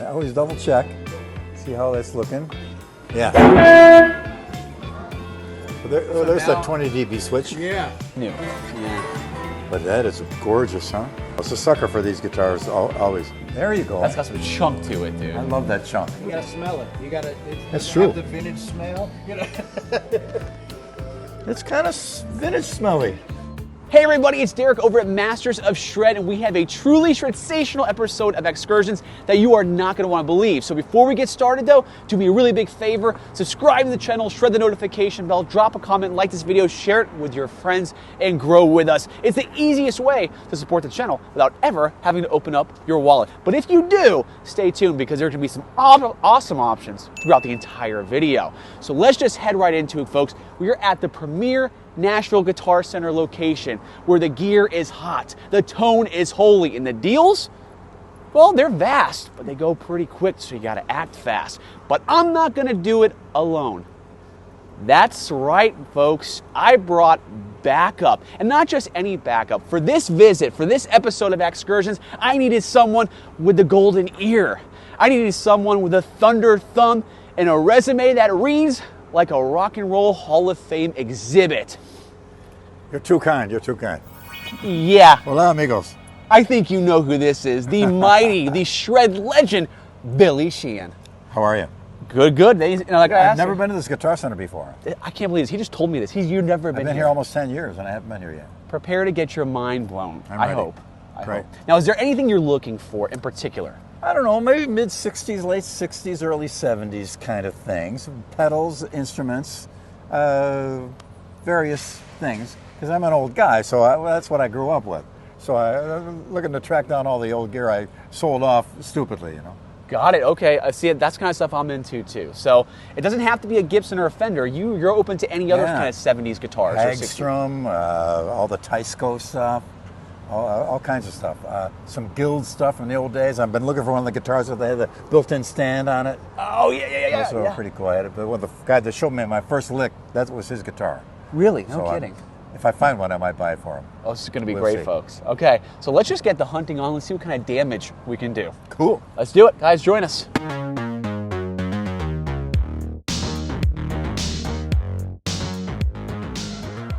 I always double check, see how that's looking. Yeah. Well, there's that 20 dB switch. Yeah. New. Yeah. But that is gorgeous, huh? It's a sucker for these guitars, always. There you go. That's got some chunk to it, dude. I love that chunk. You gotta smell it. You gotta. That's true. Have the vintage smell. You know. It's kind of vintage smelly. Hey everybody, it's Derek over at Masters of Shred, and we have a truly sensational episode of Axescursions that you are not going to want to believe. So before we get started though, do me a really big favor, subscribe to the channel, shred the notification bell, drop a comment, like this video, share it with your friends, and grow with us. It's the easiest way to support the channel without ever having to open up your wallet. But if you do, stay tuned because there's going to be some awesome options throughout the entire video. So let's just head right into it, folks. We are at the premier Nashville Guitar Center location where the gear is hot, the tone is holy, and the deals, well, they're vast, but they go pretty quick, so you gotta act fast. But I'm not gonna do it alone. That's right, folks. I brought backup, and not just any backup. For this visit, for this episode of Axescursions, I needed someone with the golden ear. I needed someone with a thunder thumb and a resume that reads like a rock and roll Hall of Fame exhibit. You're too kind, you're too kind. Yeah. Hola, amigos. I think you know who this is. The mighty, the shred legend, Billy Sheehan. How are you? Good, good. I've never been to this Guitar Center before. I can't believe this. He just told me this. You've never been here. I've been here almost 10 years and I haven't been here yet. Prepare to get your mind blown. I'm I ready. hope. I Great. hope. Now, is there anything you're looking for in particular? I don't know, maybe mid-60s, late 60s, early 70s kind of things. Pedals, instruments, various things. Because I'm an old guy, so that's what I grew up with. So I'm looking to track down all the old gear I sold off stupidly, you know. Got it. Okay. I see it. That's kind of stuff I'm into too. So it doesn't have to be a Gibson or a Fender. You're open to any other kind of 70s guitars. Hagstrom, all the Tysko stuff. All kinds of stuff. Some Guild stuff from the old days. I've been looking for one of the guitars that they had the built-in stand on it. Oh, yeah. Those were pretty cool. I had it, but when the guy that showed me my first lick, that was his guitar. Really? No So, kidding. If I find one, I might buy it for him. Oh, this is going to be We'll great, see. folks. Okay, so let's just get the hunting on. Let's see what kind of damage we can do. Cool. Let's do it. Guys, join us.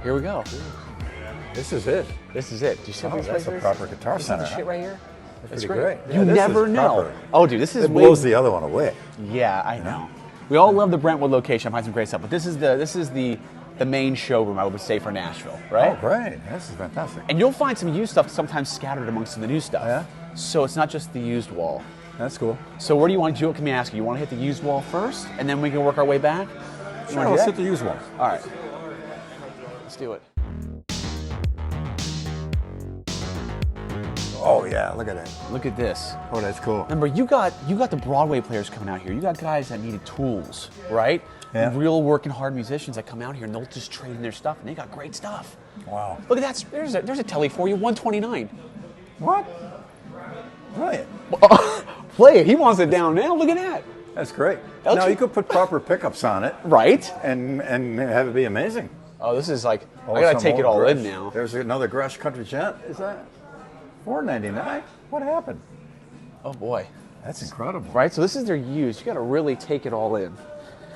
Here we go. This is it. This is it. Do you see how That's a proper Guitar See Center. the shit right here? That's pretty great. You Yeah, this never is know. proper. Oh, dude, this is It way... blows the other one away. Yeah, I know. We all love the Brentwood location. I find some great stuff, but this is the main showroom, I would say, for Nashville, right? Oh, great. This is fantastic. And you'll find some used stuff sometimes scattered amongst the new stuff. Yeah? So it's not just the used wall. That's cool. So where do you want to do it? Let me ask you. You want to hit the used wall first, and then we can work our way back? You Sure, wanna do let's that? hit the used ones. All right. Let's do it. Oh, yeah, look at that. Look at this. Oh, that's cool. Remember, you got the Broadway players coming out here. You got guys that needed tools, right? Yeah. Real working hard musicians that come out here and they'll just trade in their stuff, and they got great stuff. Wow. Look at that. There's a telly for you, 129. What? Brilliant. Play it. He wants it down now. Look at that. That's great. That'll Now, keep- you could put proper pickups on it Right? and have it be amazing. Oh, this is like, Oh, I gotta some take it old all in Gresh. now. There's another Gresh Country Gent. Is that $4.99? What happened? Oh boy. That's incredible. Right? So this is their used. You gotta really take it all in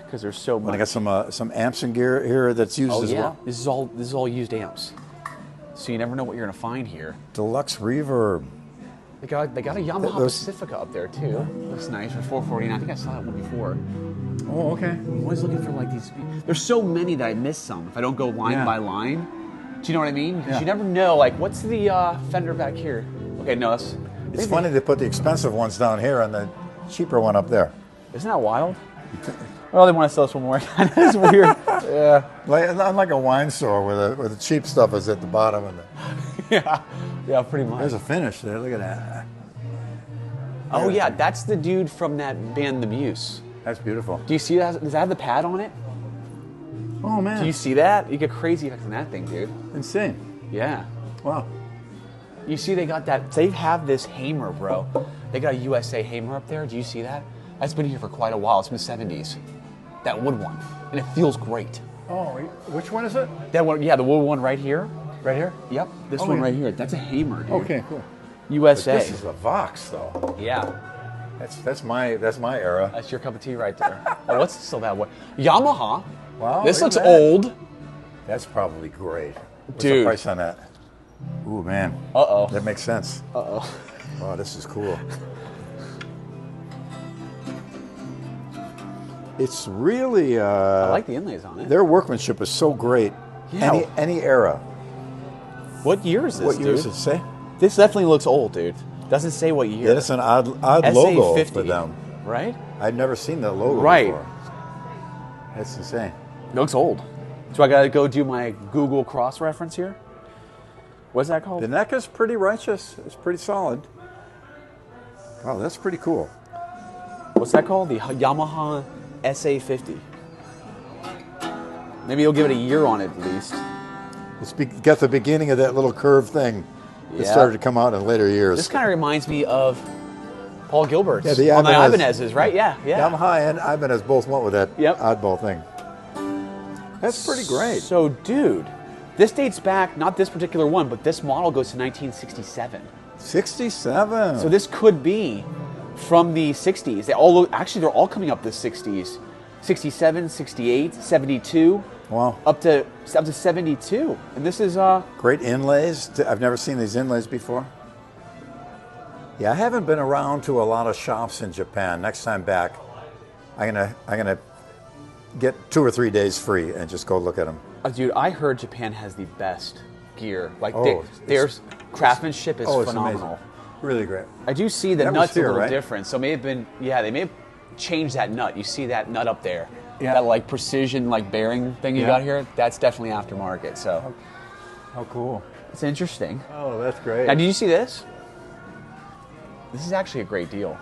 because there's so But I much. got some amps and gear here that's used Oh as yeah. well. This is all used amps. So you never know what you're gonna find here. Deluxe reverb. They got a Yamaha Those- Pacifica up there too. Looks nice for $449. I think I saw that one before. Oh, okay. I'm always looking for like these. There's so many that I miss some if I don't go line Yeah. by line. Do you know what I mean? Because Yeah. you never know. Like, what's the Fender back here? Okay, no, that's. It's funny they put the expensive ones down here and the cheaper one up there. Isn't that wild? Oh, they want to sell us one more. That's weird. Yeah. Unlike a wine store where the cheap stuff is at the bottom and Yeah, pretty much. there's a finish there. Look at that. Oh yeah, that's the dude from that band, The Muse. That's beautiful. Do you see that? Does that have the pad on it? Oh man, Do you see that? You get crazy effects on that thing, dude. insane. Yeah. Wow. You see they got that, they have this Hamer, bro. They got a USA Hamer up there. Do you see that? That's been here for quite a while. It's from the 70s. That wood one. And it feels great. Oh, which one is it? That one, yeah, the wood one right here. Right here? Yep, this Oh, one yeah. right here. That's a Hamer, dude. Okay, cool. But USA. this is a Vox, though. Yeah. That's my era. That's your cup of tea right there. Oh, what's still that way? Yamaha. Wow, This look looks at that. old. That's probably great. What's Dude. the price on that? Ooh, man. Uh-oh. That makes sense. Uh-oh. Oh, this is cool. It's really. I like the inlays on it. Their workmanship is so great. Yeah. Any era. What year is this, What year dude? does it say? This definitely looks old, dude. Doesn't say what year. Yeah, that's an odd logo SA50, for them. right? I'd never seen that logo Right. before. That's insane. It looks old. So I gotta go do my Google cross-reference here? What's that called? The neck is pretty righteous. It's pretty solid. Oh, that's pretty cool. What's that called? The Yamaha SA50. Maybe you'll give it a year on it at least. It's got the beginning of that little curved thing that Yeah. started to come out in later years. This kind of reminds me of Paul Gilbert's Yeah, the on the Ibanez. Ibanez's, right? Yeah, yeah. Yamaha and Ibanez both went with that Yep. oddball thing. That's pretty great. So, dude, this dates back, not this particular one, but this model goes to 1967. 67. So this could be from the 60s. They all look, actually, they're all coming up the 60s. 67, 68, 72. Wow. Up to 72. And this is Great inlays. I've never seen these inlays before. Yeah, I haven't been around to a lot of shops in Japan. Next time back, I'm gonna get 2 or 3 days free and just go look at them. dude, I heard Japan has the best gear. Like Oh, their craftsmanship is Oh, it's phenomenal. amazing. Really great. I do see the That was nuts a here, little right? different. So they may have changed that nut. You see that nut up there. Yeah. That like precision like bearing thing you Yeah. got here, that's definitely aftermarket. So How cool. it's interesting. Oh, that's great. Now, did you see this? This is actually a great deal.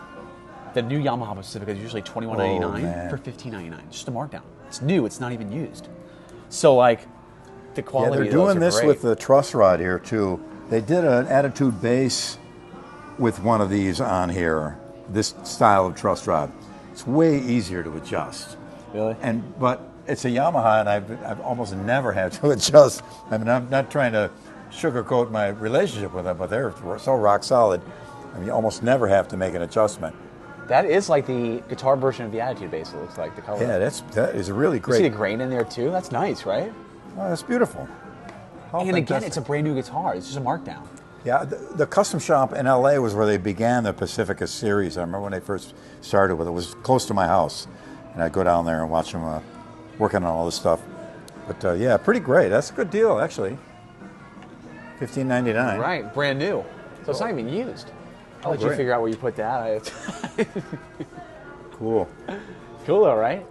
The new Yamaha Pacifica is usually $21.99 man. for $15.99. Just a markdown. It's new. It's not even used. So like the Yeah, quality. they're of those doing are this great. with the truss rod here too. They did an attitude base with one of these on here. This style of truss rod. It's way easier to adjust. Really? But it's a Yamaha, and I've almost never had to adjust. I mean, I'm not trying to sugarcoat my relationship with them, but they're so rock solid. I mean, you almost never have to make an adjustment. That is like the guitar version of the Attitude Bass. It looks like the color. Yeah, that is a really You great. see the grain in there too. That's nice, right? Oh, that's beautiful. How And again, fantastic. it's a brand new guitar. It's just a markdown. Yeah, the custom shop in LA was where they began the Pacifica series. I remember when they first started with it. It was close to my house, and I'd go down there and watch them working on all this stuff. But yeah, pretty great. That's a good deal, actually. $15.99. Right, brand new. So it's not even used. I'll let you great. figure out where you put that. Cool. Cool though, right?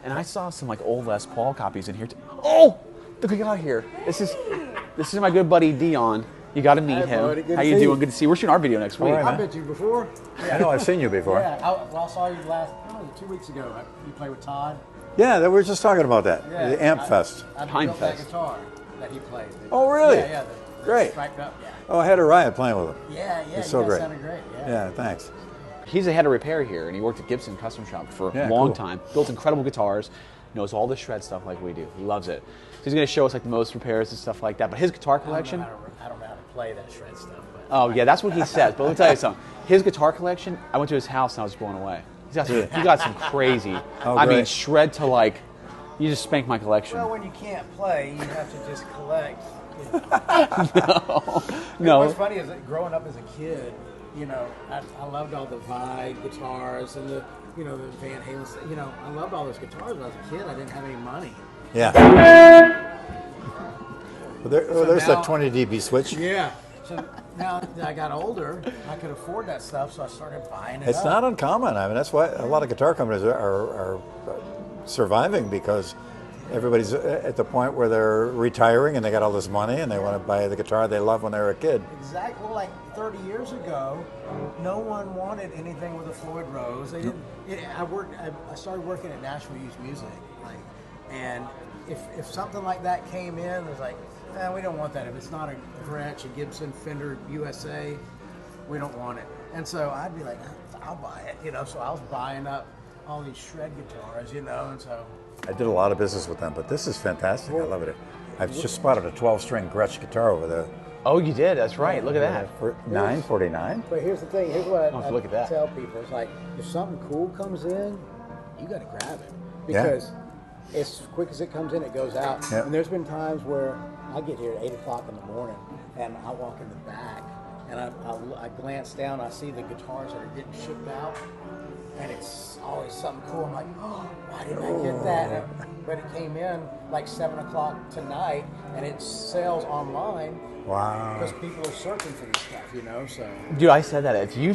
And I saw some like old Les Paul copies in here too. Oh, look who got here. This is my good buddy Dion. You got to meet Hey, him. buddy, good How to you see doing? you. Good to see you. We're shooting our video next week. right, I man. met you before. I know, I've seen you before. Yeah, I saw you last 2 weeks ago. You played with Todd. Yeah, we were just talking about that. Yeah, The Amp Fest. I Pine built that Fest. guitar that he played. Oh, really? Yeah. Great. Striped up. Yeah. Oh, I had a riot playing with him. Yeah. It's You so guys great. sounded great. Yeah. Yeah, thanks. He's a head of repair here, and he worked at Gibson Custom Shop for Yeah, a long cool. time. Built incredible guitars, knows all the shred stuff like we do. He loves it. So he's going to show us like the most repairs and stuff like that. But his guitar collection, I don't know how to play that shred stuff. But oh yeah, that's what he says. But let me tell you something. His guitar collection, I went to his house and I was blown away. He got some crazy. Oh, I mean, great. shred to like, you just spanked my collection. well, when you can't play, you have to just collect. No. What's funny is that growing up as a kid, I loved all the Vibe guitars and the Van Halen. I loved all those guitars. When I was a kid, I didn't have any money. Yeah. Well, there's now- that 20 dB switch. Yeah. So now that I got older, I could afford that stuff, so I started buying it. It's up. not uncommon. I mean, that's why a lot of guitar companies are surviving, because everybody's at the point where they're retiring and they got all this money and they want to buy the guitar they loved when they were a kid. Exactly. Well, like 30 years ago, no one wanted anything with a Floyd Rose. They didn't. I started working at Nashville Youth Music, and if something like that came in, it was like, we don't want that. If it's not a Gretsch, a Gibson, Fender, USA, we don't want it. And so I'd be like, I'll buy it, So I was buying up all these shred guitars, and so. I did a lot of business with them, but this is fantastic. I love it. I've just spotted a 12-string Gretsch guitar over there. Oh, you did. That's right. Look at that. For $9.49. But here's the thing. Here's what I look at that. tell people. It's like, if something cool comes in, you got to grab it. Yeah. Because as quick as it comes in, it goes out. Yep. And there's been times where I get here at 8 o'clock in the morning, and I walk in the back, and I glance down, I see the guitars that are getting shipped out, and it's always something cool. I'm like, oh, why didn't I get that? But it came in like 7 o'clock tonight, and it sells online. Wow. Because people are searching for this stuff, you know. So, Dude, I said that. If you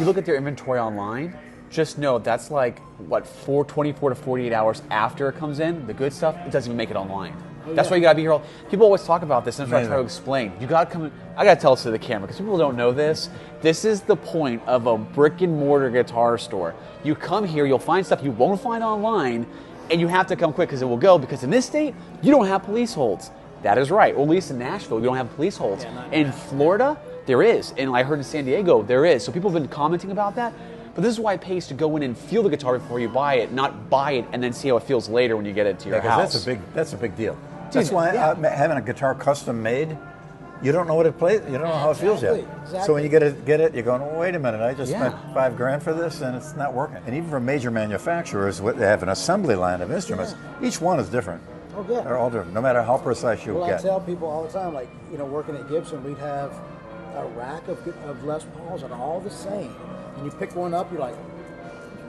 look at their inventory online, just know that's like, what, 24 to 48 hours after it comes in, the good stuff, it doesn't even make it online. That's why you gotta be here. People always talk about this, and that's what I try to explain. You gotta come in, I gotta tell this to the camera, because people don't know this. This is the point of a brick and mortar guitar store. You come here, you'll find stuff you won't find online, and you have to come quick because it will go, because in this state, you don't have police holds. That is right. Or at least in Nashville, we don't have police holds. In Florida, there is. And I heard in San Diego, there is. So people have been commenting about that. But this is why it pays to go in and feel the guitar before you buy it, not buy it and then see how it feels later when you get it to your house. That's a big deal. That's why having a guitar custom made, you don't know what it plays. You don't know how it feels yet. Exactly. So when you get it, you're going, oh, wait a minute, I just spent $5,000 for this, and it's not working. And even for major manufacturers, they have an assembly line of instruments. Each one is different. oh yeah. They're all different, no matter how precise you Well, get. I tell people all the time, like, you know, working at Gibson, we'd have a rack of Les Pauls and all the same. And you pick one up, you're like,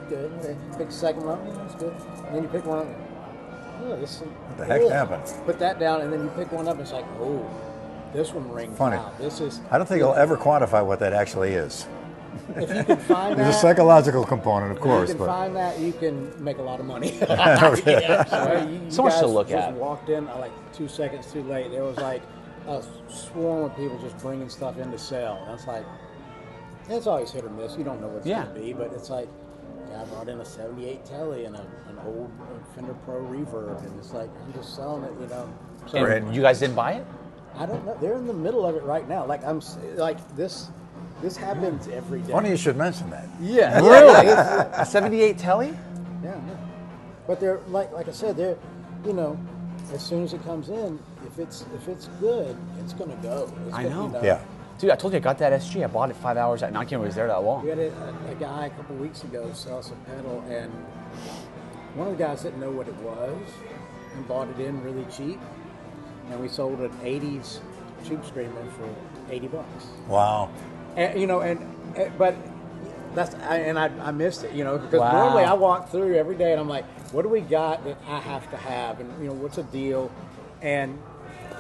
good. And then you pick the second one up, yeah, that's good. And then you pick one up, oh, this is, What the heck happened? Put that down, and then you pick one up, and it's like, oh, this one rings Funny. out. This is. I don't think I'll ever quantify what that actually is. If you can find There's that, a psychological component, of if course. you can but find that, you can make a lot of money. Yeah. So much to guys look just at. Walked in like 2 seconds too late. There was like a swarm of people just bringing stuff in to sell. And it's like, it's always hit or miss. You don't know what it's going to be, but it's like, yeah, I brought in a 78 Telly and an old Fender Pro Reverb, and it's like, I'm just selling it, you know. So And you guys didn't buy it? I don't know. They're in the middle of it right now. Like this happens every day. Funny you should mention that. Yeah. Really? A 78 Telly? Yeah. But they're like I said, they're, you know, as soon as it comes in, if it's good, it's gonna go. It's I gonna, know. you know. Yeah. Dude, I told you I got that SG. I bought it 5 hours. And I can't was there that long. We had a guy a couple weeks ago sell us a pedal, and one of the guys didn't know what it was and bought it in really cheap, and we sold an 80s Tube Screamer for $80. Wow. And, you know, but that's I missed it, you know, because Wow. normally I walk through every day and I'm like, what do we got that I have to have, and you know, what's a deal, and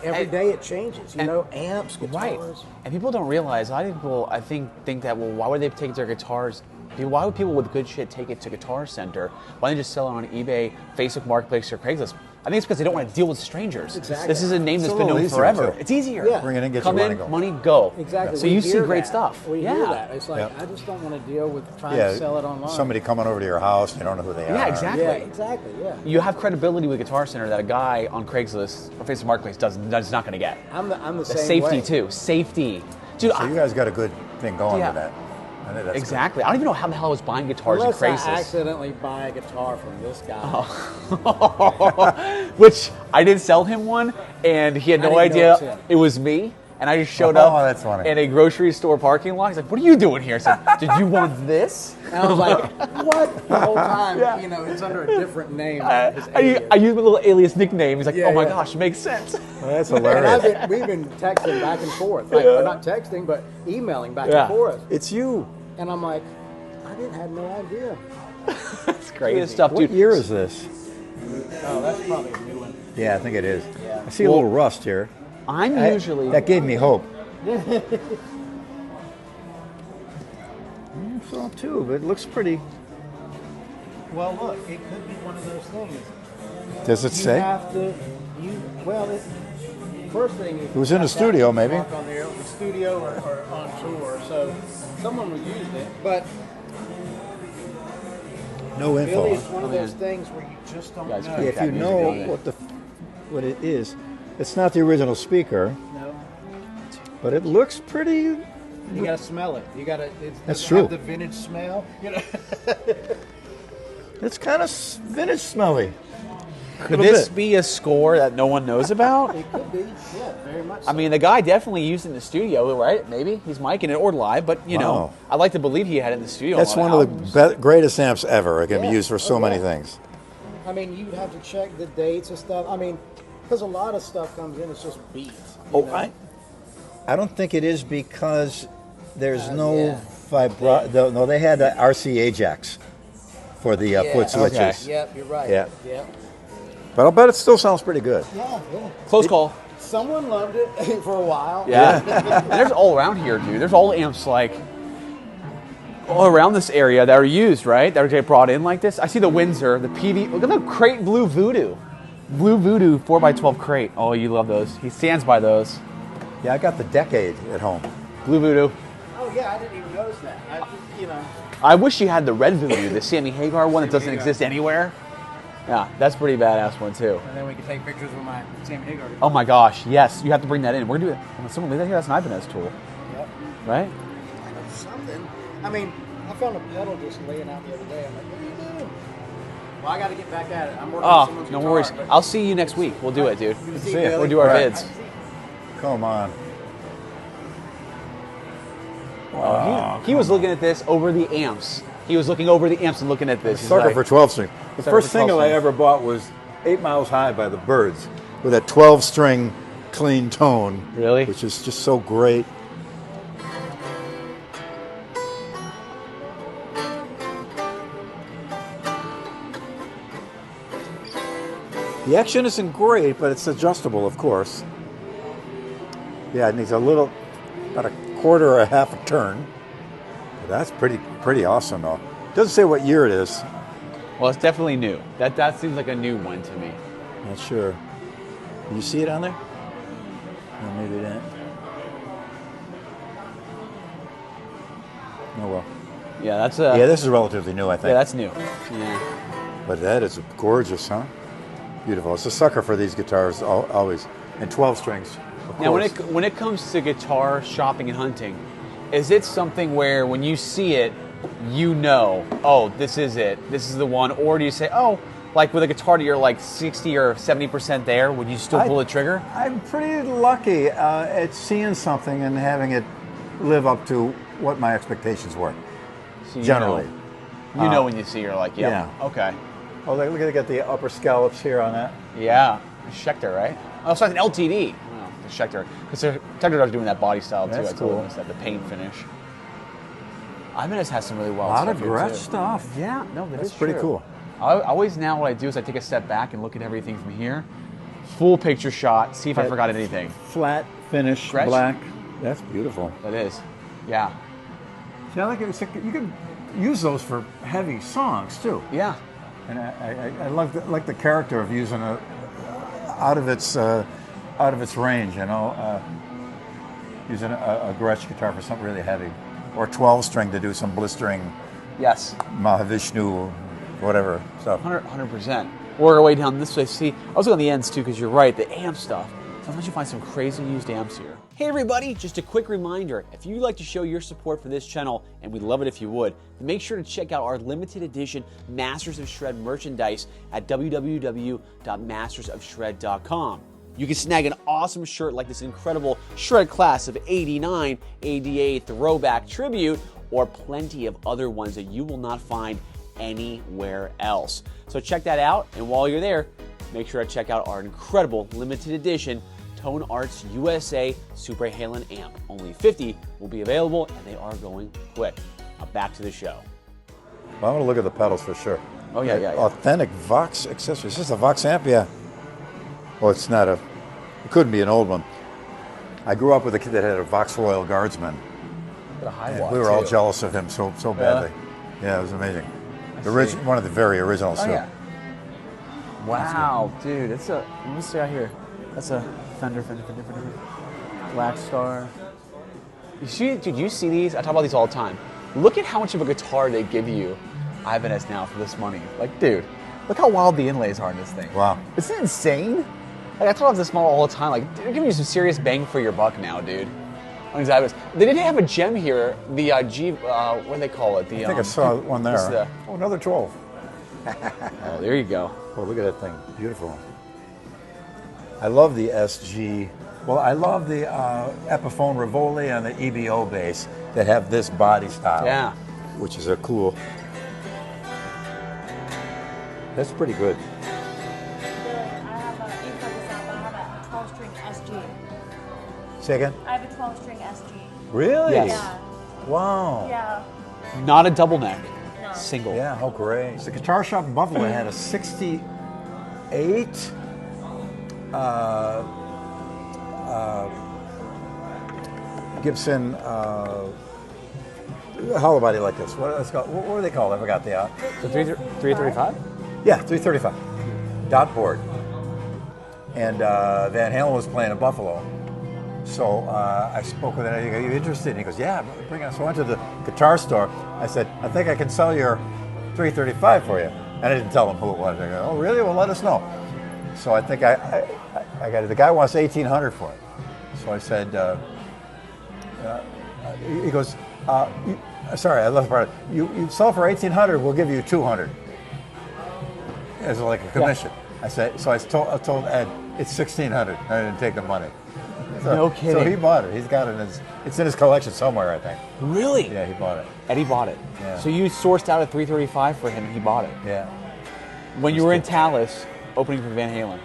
every day it changes, you know, amps, guitars. Right. And people don't realize, a lot of people, I think that, well, why would they take their guitars? Why would people with good shit take it to Guitar Center? Why don't they just sell it on eBay, Facebook Marketplace, or Craigslist? I think it's because they don't want to deal with strangers. Exactly. This is a name that's a been little known easier, forever. too. It's easier. Yeah. Bring it in, get Come your in, money, go. money, go. Exactly. So We you see hear great that. stuff. We yeah. hear that. It's like, Yep. I just don't want to deal with trying to sell it online. Somebody coming over to your house, you don't know who they are. Yeah, exactly. Yeah, exactly. Yeah. You have credibility with Guitar Center that a guy on Craigslist or Facebook Marketplace is not going to get. I'm the The same safety way. too. Safety. Dude, So you guys got a good thing going Yeah. with that. I think that's exactly. I don't even know how the hell I was buying guitars Unless in I Craigslist. accidentally buy a guitar from this guy. Which I did sell him one, and he had I no didn't know idea it was him. it was me. And I just showed Oh, up that's funny. in a grocery store parking lot. He's like, "What are you doing here?" I said, "Did you want this?" And I was like, what? The whole time, Yeah. you know, it's under a different name. his I alias. used my little alias nickname. He's like, Yeah, "Oh my yeah. gosh, it makes sense." Well, that's And hilarious. we've been texting back and forth. Like, we're not texting, but emailing back Yeah. and forth. It's you. And I'm like, I didn't have no idea. It's crazy stuff, What dude. year is this? Oh, that's probably a new one. Yeah, I think it is. Yeah. I see a little rust here. I'm I- usually That gave me hope. So too, but it looks pretty. Well, look, it could be one of those things. Does it You say? have to, first thing is... It was in the studio, maybe. On there, the studio or on tour, so someone was using it, but No info. Billy, it's one of those things where you just don't Guys, know. create If you music know on it. what it is, it's not the original speaker, No. but it looks pretty. You gotta smell it. You gotta. That's does it true. Have the vintage smell. You know. It's kind of vintage smelly. Could this be a score that no one knows about? It could be, yeah, very much. I mean, the guy definitely used it in the studio, right? Maybe he's micing it or live, but you know, I'd like to believe he had it in the studio. That's one of the greatest amps ever. It can be used for so many yeah. things. I mean, you'd have to check the dates and stuff. I mean, because a lot of stuff comes in, it's just beats. Oh, know? I don't think it is because there's no yeah. vibrato. No, they had RC Ajax for the foot switches. Okay. Yep, you're right. Yeah. Yep. But I'll bet it still sounds pretty good. Yeah, yeah. Close call. Someone loved it for a while. Yeah. And there's all around here, dude. There's all amps like all around this area that are used, right? That are brought in like this. I see the Windsor, the PV. Look at the crate Blue Voodoo. Blue Voodoo 4x12 crate. Oh, you love those. He stands by those. Yeah, I got the Decade at home. Blue Voodoo. Oh yeah, I didn't even notice that. I wish you had the red Voodoo, the Sammy Hagar one that doesn't exist anywhere. Yeah, that's a pretty badass one too. And then we can take pictures with my Sam Hagar. Oh my gosh, yes, you have to bring that in. We're gonna do it. When someone leaves that here, that's an Ibanez tool, Yep. right? I know something. I mean, I found a pedal just laying out the other day. I'm like, what are you doing? Well, I got to get back at it. I'm working on someone's No guitar, worries. but- I'll see you next week. We'll do it, dude. See ya. We'll do our Right. vids. Come on. He was looking at this over the amps. He was looking over the amps and looking at this. He's Sucker like, for 12 string. The Sucker first for 12 single I string. ever bought was 8 Miles High by the Byrds with a 12 string clean tone. Really? Which is just so great. The action isn't great, but it's adjustable, of course. Yeah, it needs about a quarter or a half a turn. But that's pretty awesome, though. Doesn't say what year it is. Well, it's definitely new. That seems like a new one to me. Not sure. Did you see it on there? No, maybe it didn't. Oh well. Yeah, that's Yeah, this is relatively new, I think. yeah, that's new. Yeah. But that is gorgeous, huh? Beautiful. It's a sucker for these guitars, always. And 12 strings. Of Now, course. when it comes to guitar shopping and hunting, is it something where when you see it, you know, oh, this is it, this is the one, or do you say, oh, like with a guitar that you're like 60 or 70% there, would you still pull the trigger? I'm pretty lucky at seeing something and having it live up to what my expectations were. So Generally. You know when you see, you're like, yeah. Okay. Oh, look, they got the upper scallops here on that. Yeah. Schecter, right? Oh, sorry, an LTD. Oh, the Schecter. Because Schecter are doing that body style too. That's I told cool. them it's that the paint finish. Ibanez has some really wild A lot stuff of here, Gretsch too. stuff. Yeah, no, That's pretty true. cool. I always now what I do is I take a step back and look at everything from here, full picture shot, see if I forgot anything. Flat finish, Gretsch? black. That's beautiful. That is, yeah, See, I like it. You can use those for heavy songs too. yeah. And I like the character of using it out of its range. You know, using a Gretsch guitar for something really heavy, or 12 string to do some blistering Yes, Mahavishnu, whatever stuff. 100%. Work our way down this way. See, I was on the ends too because you're right. The amp stuff. Sometimes you find some crazy used amps here. Hey everybody, just a quick reminder, if you'd like to show your support for this channel, and we'd love it if you would, then make sure to check out our limited edition Masters of Shred merchandise at www.mastersofshred.com. You can snag an awesome shirt like this incredible Shred Class of '89 ADA Throwback Tribute, or plenty of other ones that you will not find anywhere else. So check that out, and while you're there, make sure to check out our incredible limited edition Tone Arts USA Super Halen amp. Only 50 will be available, and they are going quick. Now back to the show. Well, I'm gonna look at the pedals for sure. Oh yeah, yeah, yeah. Authentic Vox accessories. Is this a Vox amp? Yeah. Well, it's not it couldn't be an old one. I grew up with a kid that had a Vox Royal Guardsman. Got a high And watt, we were all too. jealous of him so badly. Yeah, it was amazing. One of the very originals Oh too. yeah. Wow, dude, it's a. Let me see out here. That's a Fender. Black Star. Did you see these? I talk about these all the time. Look at how much of a guitar they give you, Ibanez, now for this money. Like, dude, look how wild the inlays are in this thing. Wow. Isn't it insane? Like, I talk about this model all the time. Like, they're giving you some serious bang for your buck now, dude. On these Ibanez. They did have a gem here. The G. What do they call it? I think I saw one there. this is the- Oh, another 12. Oh, there you go. Oh, look at that thing. Beautiful. I love the SG. Well, I love the Epiphone Rivoli and the EBO bass that have this body style. Yeah. Which is a cool. That's pretty good. I have a 12-string SG. Say again? I have a 12-string SG. Really? Yes. Yeah. Wow. Yeah. Not a double neck. No. Single. Yeah, how great. The guitar shop in Buffalo had a 68 Gibson hollow body like this. What are they called? I forgot the. The 335? Yeah, 335. Dot board. And Van Halen was playing in Buffalo. So I spoke with him. I go, "Are you interested?" And he goes, "Yeah, bring it." So I went to the guitar store. I said, "I think I can sell your 335 for you." And I didn't tell them who it was. I go, "Oh, really? Well, let us know." So I think I got it. The guy wants $1,800 for it. So I said, he goes, sorry, I left part of it. You sell for $1,800, we'll give you $200 as like a commission. Yeah. I said, so I told Ed, it's $1,600. I didn't take the money. So, No kidding. So he bought it. He's got it. It's in his collection somewhere, I think. Really? Yeah, he bought it. Eddie bought it. Yeah. So you sourced out a 335 for him and he bought it. Yeah. When you were in Tallis, opening for Van Halen.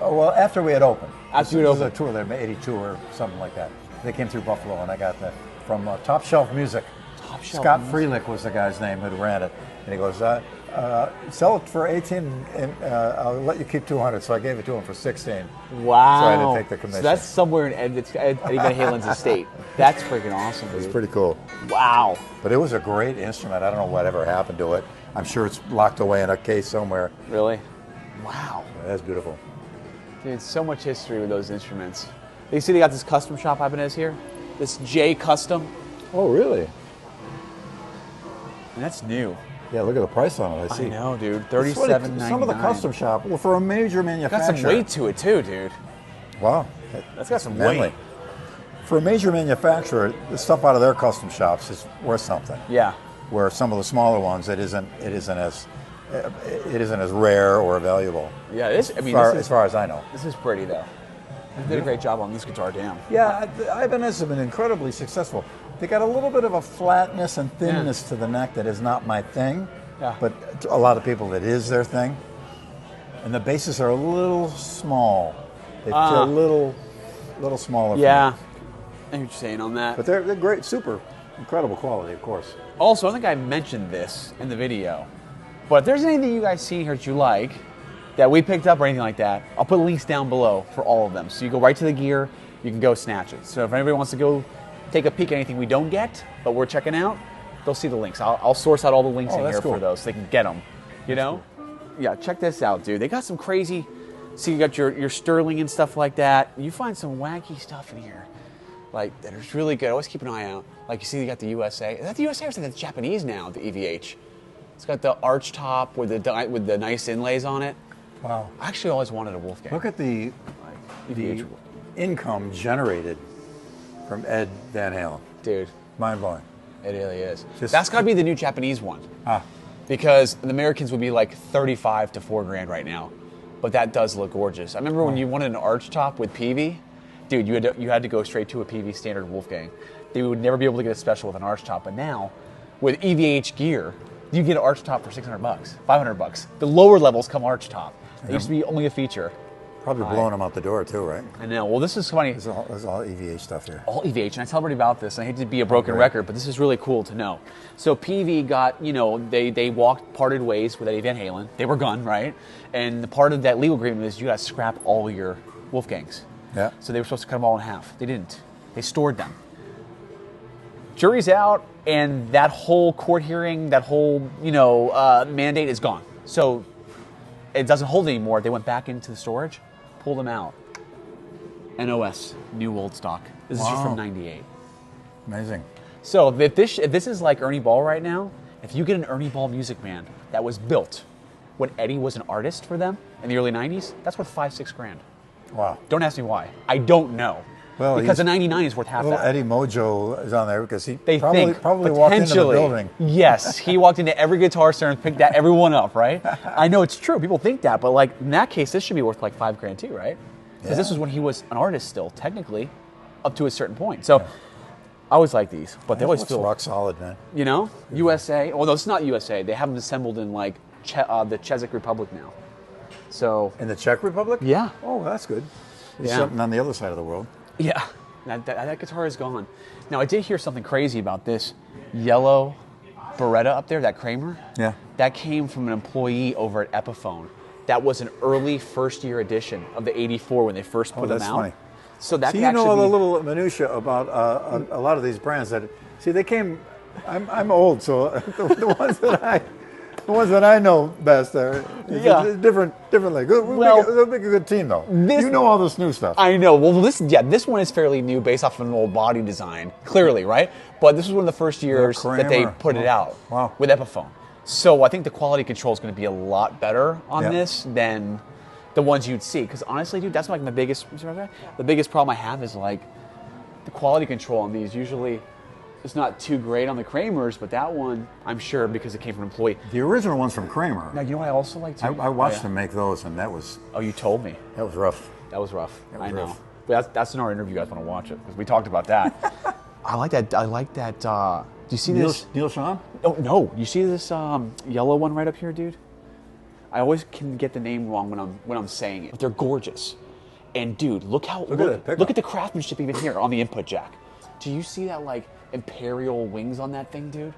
Oh, well, after we had opened. After you had This was opened. a tour there, 82 or something like that. They came through Buffalo, and I got that from Top Shelf Music. Top Shelf Scott Music. Freelick was the guy's name who ran it. And he goes, sell it for 18 and I'll let you keep 200. So I gave it to him for 16. Wow. So I had to take the commission. So that's somewhere in Eddie Van Halen's estate. That's freaking awesome, dude. It's pretty cool. Wow. But it was a great instrument. I don't know whatever happened to it. I'm sure it's locked away in a case somewhere. Really? Wow. That's beautiful. Dude, so much history with those instruments. You see they got this custom shop Ibanez here? This J Custom. Oh, really? And that's new. Yeah, look at the price on it. I see. I know, dude. It's what it- $37.99. Some of the custom shop, well, for a major Got manufacturer. some weight to it too, dude. Wow. That's got some Manly. weight. For a major manufacturer, the stuff out of their custom shops is worth something. Yeah. Where some of the smaller ones, it isn't as rare or valuable. Yeah, it is. I mean, as far as I know. this is pretty though. They did a great job on this guitar, damn. Yeah, the Ibanez have been incredibly successful. They got a little bit of a flatness and thinness to the neck that is not my thing. Yeah. But to a lot of people, it is their thing. And the basses are a little small. They feel a little smaller. for Yeah. me. I know what you're saying on that. But they're great, super, incredible quality, of course. Also, I think I mentioned this in the video, but if there's anything you guys see here that you like, that we picked up or anything like that, I'll put links down below for all of them. So you go right to the gear, you can go snatch it. So if anybody wants to go take a peek at anything we don't get, but we're checking out, they'll see the links. I'll source out all the links in that's here cool. for those so they can get them. You know? Yeah, check this out, dude. They got some crazy, see you got your Sterling and stuff like that. You find some wacky stuff in here. Like, that is really good. Always keep an eye out. Like, you see, you got the USA. Is that the USA or is that Japanese now, the EVH? It's got the arch top with the nice inlays on it. Wow. I actually always wanted a Wolfgang. Look at the EVH. income generated from Ed Van Halen. Dude, Mind blowing. it really is. Just- That's got to be the new Japanese one. Because the Americans would be like 35 to 4 grand right now. But that does look gorgeous. I remember when you wanted an arch top with PV, dude, you had to go straight to a PV standard Wolfgang. They would never be able to get a special with an arch top. But now, with EVH gear, you get an arch top for $600, $500. The lower levels come arch top. It used to be only a feature. Probably blowing them out the door too, right? I know. Well, this is funny. There's all EVH stuff here. All EVH, and I tell everybody about this, and I hate to be a broken great. record, but this is really cool to know. So PV got, they parted ways with Eddie Van Halen. They were gone, right? And the part of that legal agreement is you got to scrap all your Wolfgangs. Yeah. So they were supposed to cut them all in half. They didn't. They stored them. Jury's out, and that whole court hearing, that whole, mandate is gone. So it doesn't hold anymore. They went back into the storage, pulled them out. NOS, new old stock. This is just Wow. from '98. Amazing. So if this is like Ernie Ball right now, if you get an Ernie Ball Music Man that was built when Eddie was an artist for them in the early '90s, that's worth $5-6 grand. Wow. Don't ask me why. I don't know. Well, because a 99 is worth half Little that. Eddie Mojo is on there because he They probably think walked into the potentially. building. Yes, he walked into every guitar store and picked that everyone up, right? I know it's true. People think that, but like in that case, this should be worth like $5,000 too, right? Because this was when he was an artist still, technically, up to a certain point. So I always like these, but they always feel rock solid, man. You know, USA. Well, no, it's not USA. They have them assembled in like the Czech Republic now. So In the Czech Republic? yeah, Oh, that's good. There's Yeah. something on the other side of the world. yeah, that guitar is gone. Now I did hear something crazy about this yellow Beretta up there, that Kramer. Yeah. That came from an employee over at Epiphone. That was an early first-year edition of the #84 when they first put them that's out. funny. So that See, could you know actually all the be, little minutia about a lot of these brands that. See, they came. I'm old, so the ones that I know best are Yeah. different. Like, we'll make a good team though. You know all this new stuff. I know. Well, this one is fairly new, based off of an old body design, clearly, right? But this was one of the first years that they Kramer. put it out Wow. with Epiphone. So I think the quality control is going to be a lot better on Yeah. this than the ones you'd see. Because honestly, dude, that's like the biggest problem I have is like the quality control on these. Usually, it's not too great on the Kramers, but that one, I'm sure, because it came from an employee. The original ones from Kramer. Now, you know what I also like too? I watched Oh, yeah. them make those, and that was Oh, you told me. rough. That was rough. was I know. rough. But that's in our interview. You guys want to watch it because we talked about that. I like that. Do you see this? Neil Sean? Oh no! You see this yellow one right up here, dude? I always can get the name wrong when I'm saying it. But they're gorgeous. And dude, look at that pickup. look at the craftsmanship even here on the input jack. Do you see that like imperial wings on that thing, dude?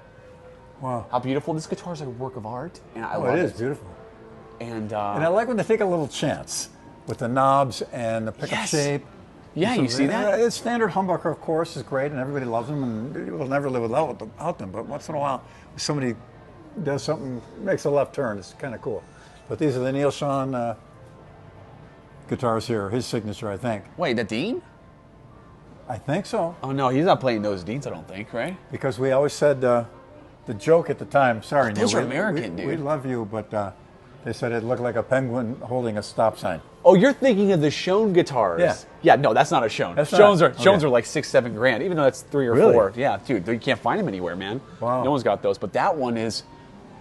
Wow. How beautiful! This guitar is like a work of art, and I Oh, love it is beautiful. And And I like when they take a little chance with the knobs and the pickup Yes. shape. yeah, you see that? It's standard humbucker, of course, is great, and everybody loves them, and you will never live without them. But once in a while, if somebody does something, makes a left turn, it's kind of cool. But these are the Neil Sean guitars here, his signature, I think. Wait, the Dean? I think so, Oh no, he's not playing those Deans. I don't think, right? because we always said the joke at the time. Sorry, Those Neil, are American, we dude. love you, but they said it looked like a penguin holding a stop sign. Oh, you're thinking of the Schoen guitars. Yeah. Yeah, no, that's not a Schoen. That's Schoens not. Schoens Okay. are like $6-7 grand, even though that's 3 or Really? 4. Yeah, dude, you can't find them anywhere, man. Wow. No one's got those. But that one is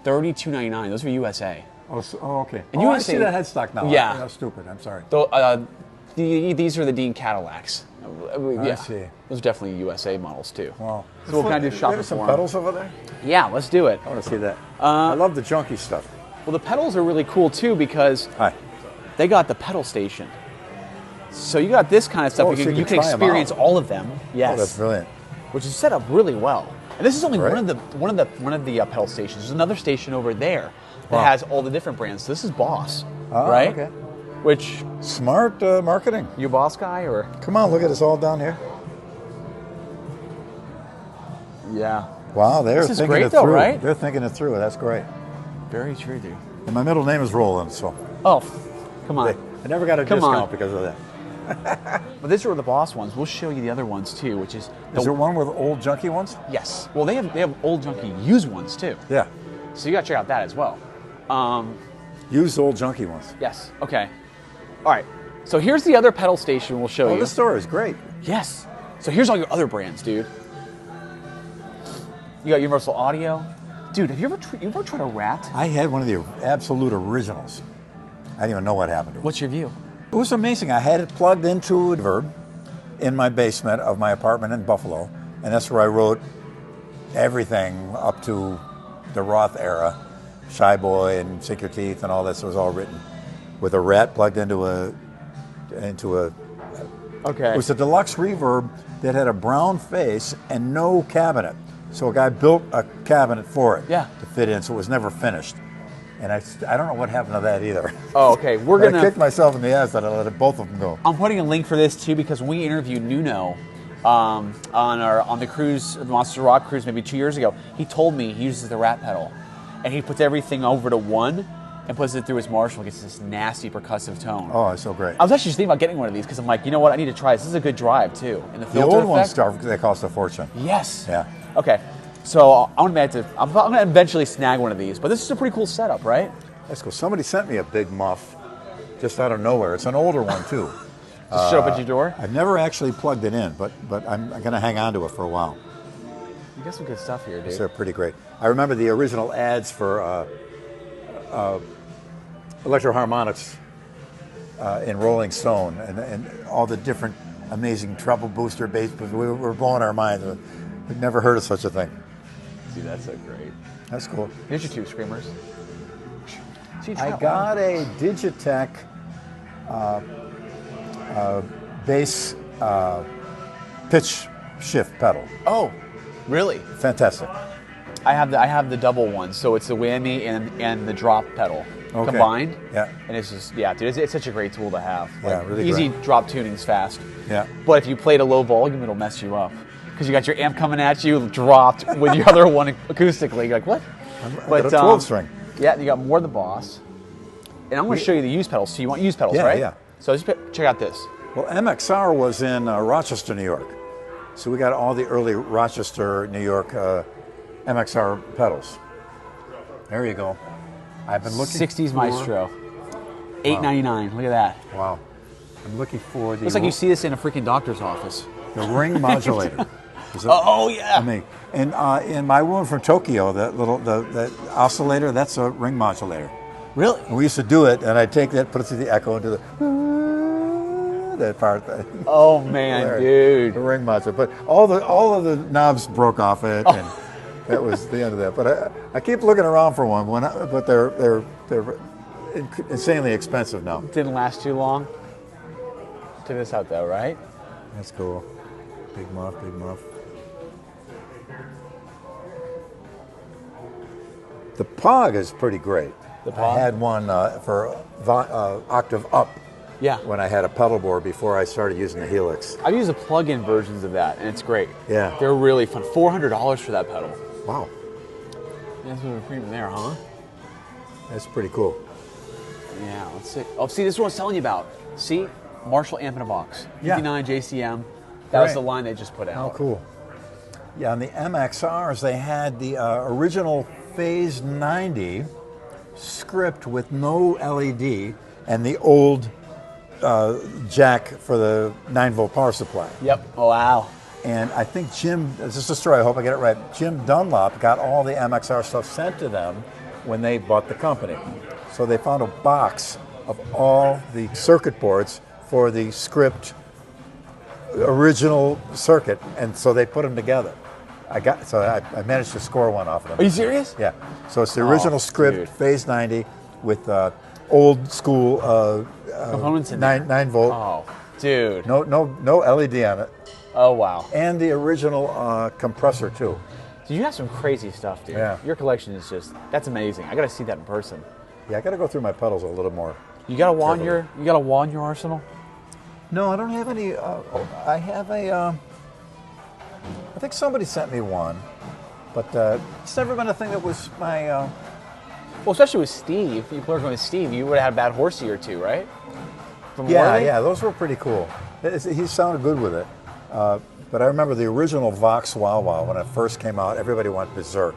$32.99. Those are USA. Oh, okay. And I USA see that headstock now. Yeah. That's stupid. I'm sorry. Though, these are the Dean Cadillacs. Yeah. see. Those are definitely USA models too. Wow. So what kind of shopping There's some for 'em? pedals over there. Yeah, let's do it. I want to see that. I love the junky stuff. Well, the pedals are really cool too because Hi. they got the pedal station. So you got this kind of stuff. Oh, you so can, you you can can try 'em experience out. all of them. Yes. Oh, that's brilliant. Which is set up really well. And this is only Right. one of the pedal stations. There's another station over there that Wow. has all the different brands. So this is Boss, Ah, right? okay. Which Smart marketing. you a Boss guy or? Come on, look at us all down here. Yeah. Wow, they're This is thinking great it though, through. right? They're thinking it through. That's great. Very true, dude. And my middle name is Roland, so Oh, come on. I never got a Come discount on. because of that. But these are the Boss ones. We'll show you the other ones too, which is Is there one with old junky ones? yes. Well, they have old junky used ones too. Yeah. So you got to check out that as well. Used old junky ones. Yes. Okay. All right. So here's the other pedal station we'll show Oh, you. this store is great. Yes. So here's all your other brands, dude. You got Universal Audio. Dude, have you ever tried a Rat? I had one of the absolute originals. I didn't even know what happened to it. What's your view? It was amazing. I had it plugged into a Verb in my basement of my apartment in Buffalo, and that's where I wrote everything up to the Roth era, Shy Boy and Sink Your Teeth and all this was all written with a Rat plugged into a. Okay. It was a deluxe reverb that had a brown face and no cabinet. So a guy built a cabinet for it Yeah. to fit in, so it was never finished. And I don't know what happened to that either. Oh, okay. I kicked myself in the ass that I let both of them go. I'm putting a link for this too because when we interviewed Nuno on the cruise, the Monster Rock cruise, maybe 2 years ago. He told me he uses the Rat pedal, and he puts everything over to 1 and puts it through his Marshall. Gets this nasty percussive tone. Oh, it's so great. I was actually just thinking about getting one of these because I'm like, you know what? I need to try this. This is a good drive too. And the The filter old ones, effect. they cost a fortune. Yes. Yeah. Okay. So I'm gonna eventually snag one of these, but this is a pretty cool setup, right? That's cool. Somebody sent me a big muff just out of nowhere. It's an older one, too. Just show up at your door? I've never actually plugged it in, but I'm going to hang on to it for a while. You got some good stuff here, dude. They're pretty great. I remember the original ads for Electro-Harmonics in Rolling Stone, and all the different amazing treble booster, bass booster. We were blowing our minds. We'd never heard of such a thing. See, that's so great. That's cool. Here's your tube screamers. See, I got a Digitech bass pitch shift pedal. Oh, really? Fantastic. I have the double one, so it's the whammy and the drop pedal combined. Yeah. And it's just, yeah, dude, it's such a great tool to have. Yeah, really easy great. drop tuning's fast. Yeah. But if you played a low volume, it'll mess you up. Because you got your amp coming at you, dropped with your other one acoustically. You're like, what? But, got a 12 string. Yeah, you got more of the Boss. And I'm going to show you the used pedals. So you want used pedals, Yeah, right? yeah. So just check out this. Well, MXR was in Rochester, New York. So we got all the early Rochester, New York MXR pedals. There you go. I've been looking 60s for... Maestro. $8.99. Look at that. Wow. I'm looking for the... Looks like you see this in a freaking doctor's office. The ring modulator. Oh, yeah. I mean, and in my woman from Tokyo, that little the oscillator, that's a ring modulator. Really? And we used to do it, and I'd take that, put it through the echo, and do that part. Oh man, dude. The ring modulator. But all of the knobs broke off it, and that was the end of that. But I keep looking around for one, but they're insanely expensive now. Didn't last too long. Check this out though, right? That's cool. Big muff, big muff. The Pog is pretty great. The Pog? I had one for octave up. Yeah. When I had a pedal board before I started using the Helix. I've used the plug-in versions of that, and it's great. Yeah. They're really fun. $400 for that pedal. Wow. That's a bit of a premium there, huh? That's pretty cool. Yeah, let's see. Oh, see, this is what I was telling you about. See? Marshall amp in a box. Yeah. 59 JCM. That was Right. the line they just put out. How cool. Yeah, on the MXRs, they had the original Phase 90 script with no LED and the old jack for the 9-volt power supply. Yep. Oh, wow. And I think Jim, this is a story, I hope I get it right, Jim Dunlop got all the MXR stuff sent to them when they bought the company. So they found a box of all the circuit boards for the script original circuit, and so they put them together. I managed to score one off of them. Are you serious? Yeah. So it's the original script, dude. Phase 90, with old school Components in there. 9-volt. Oh, dude. No LED on it. Oh, wow. And the original compressor too. Dude, you have some crazy stuff, dude. Yeah. Your collection is just, that's amazing. I got to see that in person. Yeah, I got to go through my pedals a little more. You got a wah in carefully. your arsenal? No, I don't have any. I have a. I think somebody sent me one, but it's never been a thing that was my. Well, especially with Steve. You were going with Steve. You would have had a bad horsey or two, right? From Worley? Yeah, those were pretty cool. He sounded good with it. But I remember the original Vox Wah Wah when it first came out. Everybody went berserk.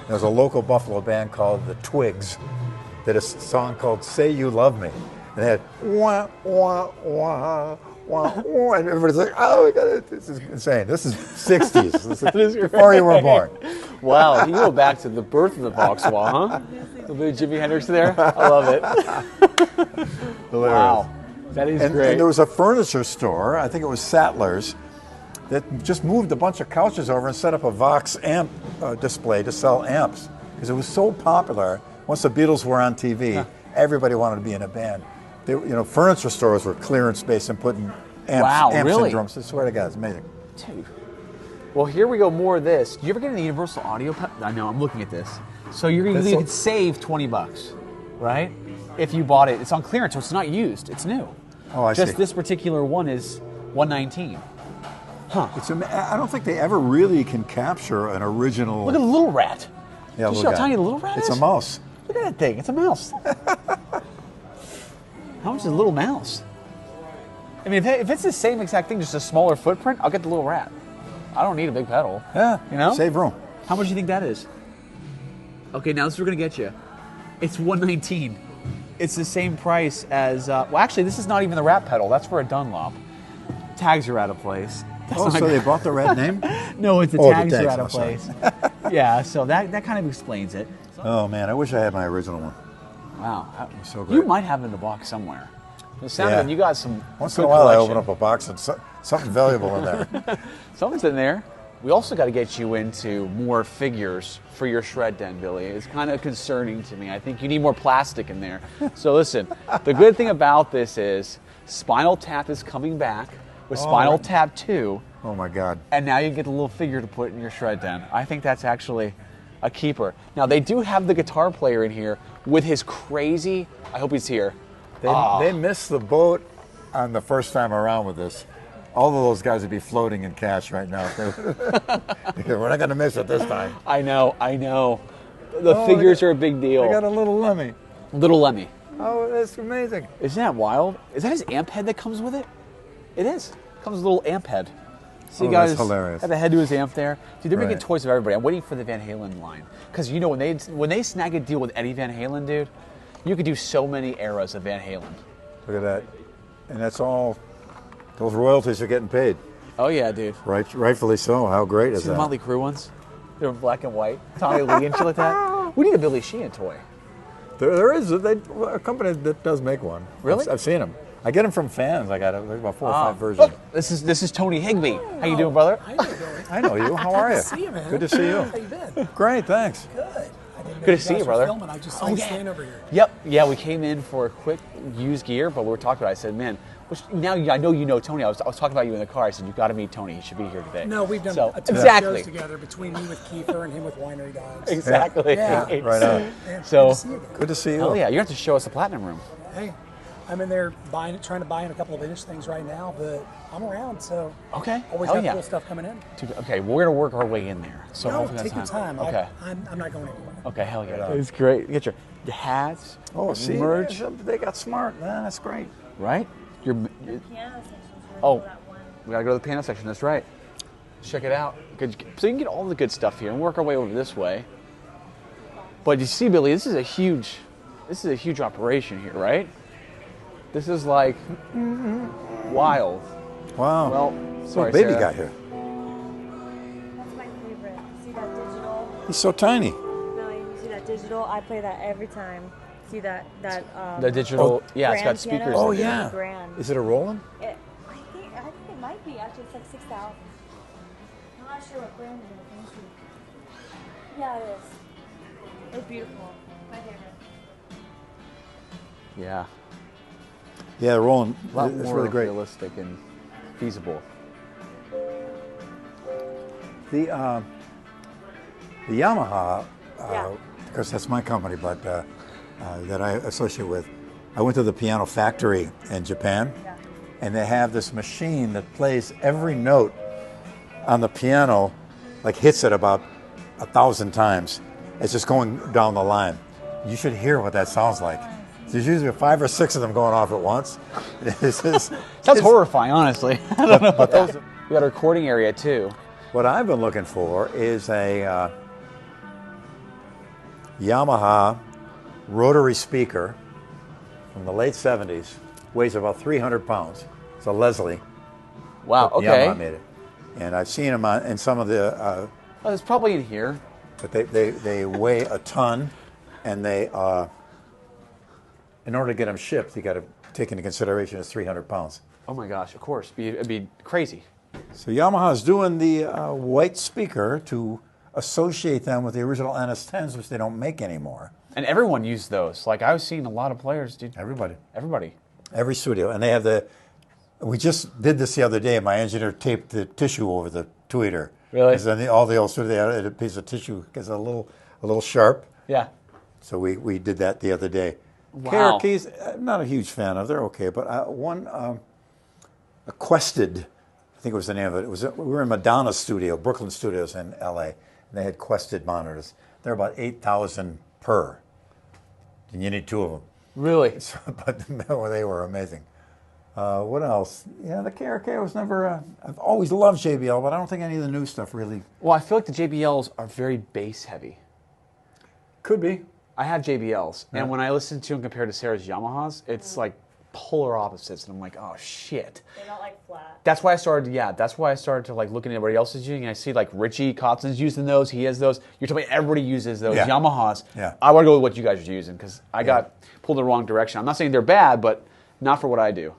There was a local Buffalo band called the Twigs that a song called "Say You Love Me." And they had wah wah wah wah wah, and everybody's like, "Oh my God, this is insane! This is '60s. This is before you were born." Wow, you go back to the birth of the Vox Wah, huh? A little Jimi Hendrix there. I love it. Hilarious. Wow, that is great. And there was a furniture store, I think it was Sattler's, that just moved a bunch of couches over and set up a Vox amp display to sell amps because it was so popular. Once the Beatles were on TV, everybody wanted to be in a band. They, furniture stores were clearing space and putting amps really? and drums. I swear to God, it's amazing. Dude. Well, here we go. More of this. Do you ever get any Universal Audio? I know. I'm looking at this. So you could save $20, right? If you bought it, it's on clearance, so it's not used. It's new. Oh, I see. Just this particular one is $119. Huh? I don't think they ever really can capture an original. Look at the little rat. Yeah, Did you see how tiny the little rat is? It's a mouse. Look at that thing. It's a mouse. How much is a little mouse? I mean, if it's the same exact thing, just a smaller footprint, I'll get the little rat. I don't need a big pedal. Yeah, save room. How much do you think that is? Okay, now this is what we're gonna get you. It's $119. It's the same price as, well, actually, this is not even the Rat pedal. That's for a Dunlop. Tags are out of place. That's Oh, so they bought the Rat name? No, it's the Oh, the tags are tags, out of I'm sorry. place. Yeah, so that kind of explains it. Oh man, I wish I had my original one. Wow. So great. You might have it in the box somewhere. The sound of it, you got some Once good in a while, collection. I open up a box and something valuable in there. Something's in there. We also got to get you into more figures for your shred den, Billy. It's kind of concerning to me. I think you need more plastic in there. So listen, the good thing about this is Spinal Tap is coming back with Spinal Tap 2. Oh my God. And now you get the little figure to put in your shred den. I think that's actually a keeper. Now they do have the guitar player in here with his crazy, I hope he's here. They missed the boat on the first time around with this. All of those guys would be floating in cash right now. We're not going to miss it this time. I know. The figures are a big deal. I got a little Lemmy. Little Lemmy. Oh, that's amazing. Isn't that wild? Is that his amp head that comes with it? It is. It comes with a little amp head. See, That's hilarious. Have a head to his amp there. Dude, they're making Right. toys of everybody. I'm waiting for the Van Halen line. Because you know, when they snag a deal with Eddie Van Halen, dude, you could do so many eras of Van Halen. Look at that. And that's all, those royalties are getting paid. Oh yeah, dude. Rightfully so. How great is See the that? Motley Crue ones? They're in black and white. Tommy Lee and shit like that. We need a Billy Sheehan toy. There is a company that does make one. Really? I've seen them. I get them from fans. I got about 4 or 5 versions. Look, this is Tony Higbee. How you doing, brother? How you doing, Billy? I know you. How are you? Good to see you, man. Good to see you. How you been? Great, thanks. Good. I didn't know Good to you see guys you, were brother. Filming. I just saw you standing over here. Yep. Yeah, we came in for a quick used gear, but we were talking about it. I said, man, now I know you know Tony. I was talking about you in the car. I said, you got to meet Tony. He should be here today. No, we've done So, a ton exactly. of shows together between me with Kiefer and him with Winery Dogs. Exactly. Yeah. Right on. Man, So- good to see you again. Good to see you. Oh yeah, you have to show us the platinum room. Hey, I'm in there trying to buy in a couple of Ibanez things right now, but I'm around, so Okay. always Hell have yeah. cool stuff coming in. Dude, okay, well, we're gonna work our way in there. So No, hopefully take your that's time. Okay. I'm not going anywhere. Okay. Hell yeah. on. It's great. You get your hats. Oh, see, merch. they got smart. Man, that's great. Right. Your Piano section's really Oh. that one. We gotta go to the piano section. That's right. Check it out. Good. So you can get all the good stuff here and work our way over this way. But you see, Billy, this is a huge operation here, right? This is like wild. Wow. Well, sorry, baby Sarah. got here. That's my favorite. See that digital? He's so tiny. Billy, you see that digital? I play that every time. See that The digital, yeah, it's got grand speakers. piano? Oh, in it. yeah. Grand. Is it a Roland? I think it might be actually. It's like 6,000. I'm not sure what brand it is. Let me see. Yeah, it is. It's beautiful. My favorite. Yeah. Yeah, the Roland. A lot It's more really great. realistic and feasible. The Yamaha, Yeah. because that's my company, but that I associate with. I went to the piano factory in Japan, Yeah. and they have this machine that plays every note on the piano, like hits it about 1,000 times. It's just going down the line. You should hear what that sounds like. There's usually 5 or 6 of them going off at once. Sounds horrifying, honestly. I don't know. But those, We got a recording area too. what I've been looking for is a Yamaha rotary speaker from the late 70s. Weighs about 300 pounds. It's a Leslie. Wow. Yamaha Okay. made it. And I've seen them in some of the, Oh, it's probably in here. but they weigh a ton, and they, in order to get them shipped, you got to take into consideration it's 300 pounds. Oh my gosh! Of course, it'd be crazy. So Yamaha's doing the white speaker to associate them with the original NS10s, which they don't make anymore. And everyone used those. Like I was seeing a lot of players, dude. Everybody. Every studio. And they have we just did this the other day. My engineer taped the tissue over the tweeter. Really? Because then all the old studio, they had a piece of tissue because a little sharp. Yeah. So we did that the other day. Wow. Keys, I'm not a huge fan of. They're okay, but one, a Quested, I think it was the name of it. We were in Madonna's studio, Brooklyn Studios in L.A., and they had Quested monitors. They're about 8,000 per, and you need 2 of them. Really? So, but they were amazing. What else? Yeah, the KRK was never. I've always loved JBL, but I don't think any of the new stuff really. Well, I feel like the JBLs are very bass heavy. Could be. I have JBLs, and when I listen to them compared to Sarah's Yamahas, it's like polar opposites, and I'm like, oh shit. They're not like flat. That's why I started. Yeah, that's why I started to like looking at everybody else is using. And I see like Richie Kotzon's using those. He has those. You're telling me everybody uses those Yamahas. Yeah. I want to go with what you guys are using because I got pulled in the wrong direction. I'm not saying they're bad, but not for what I do.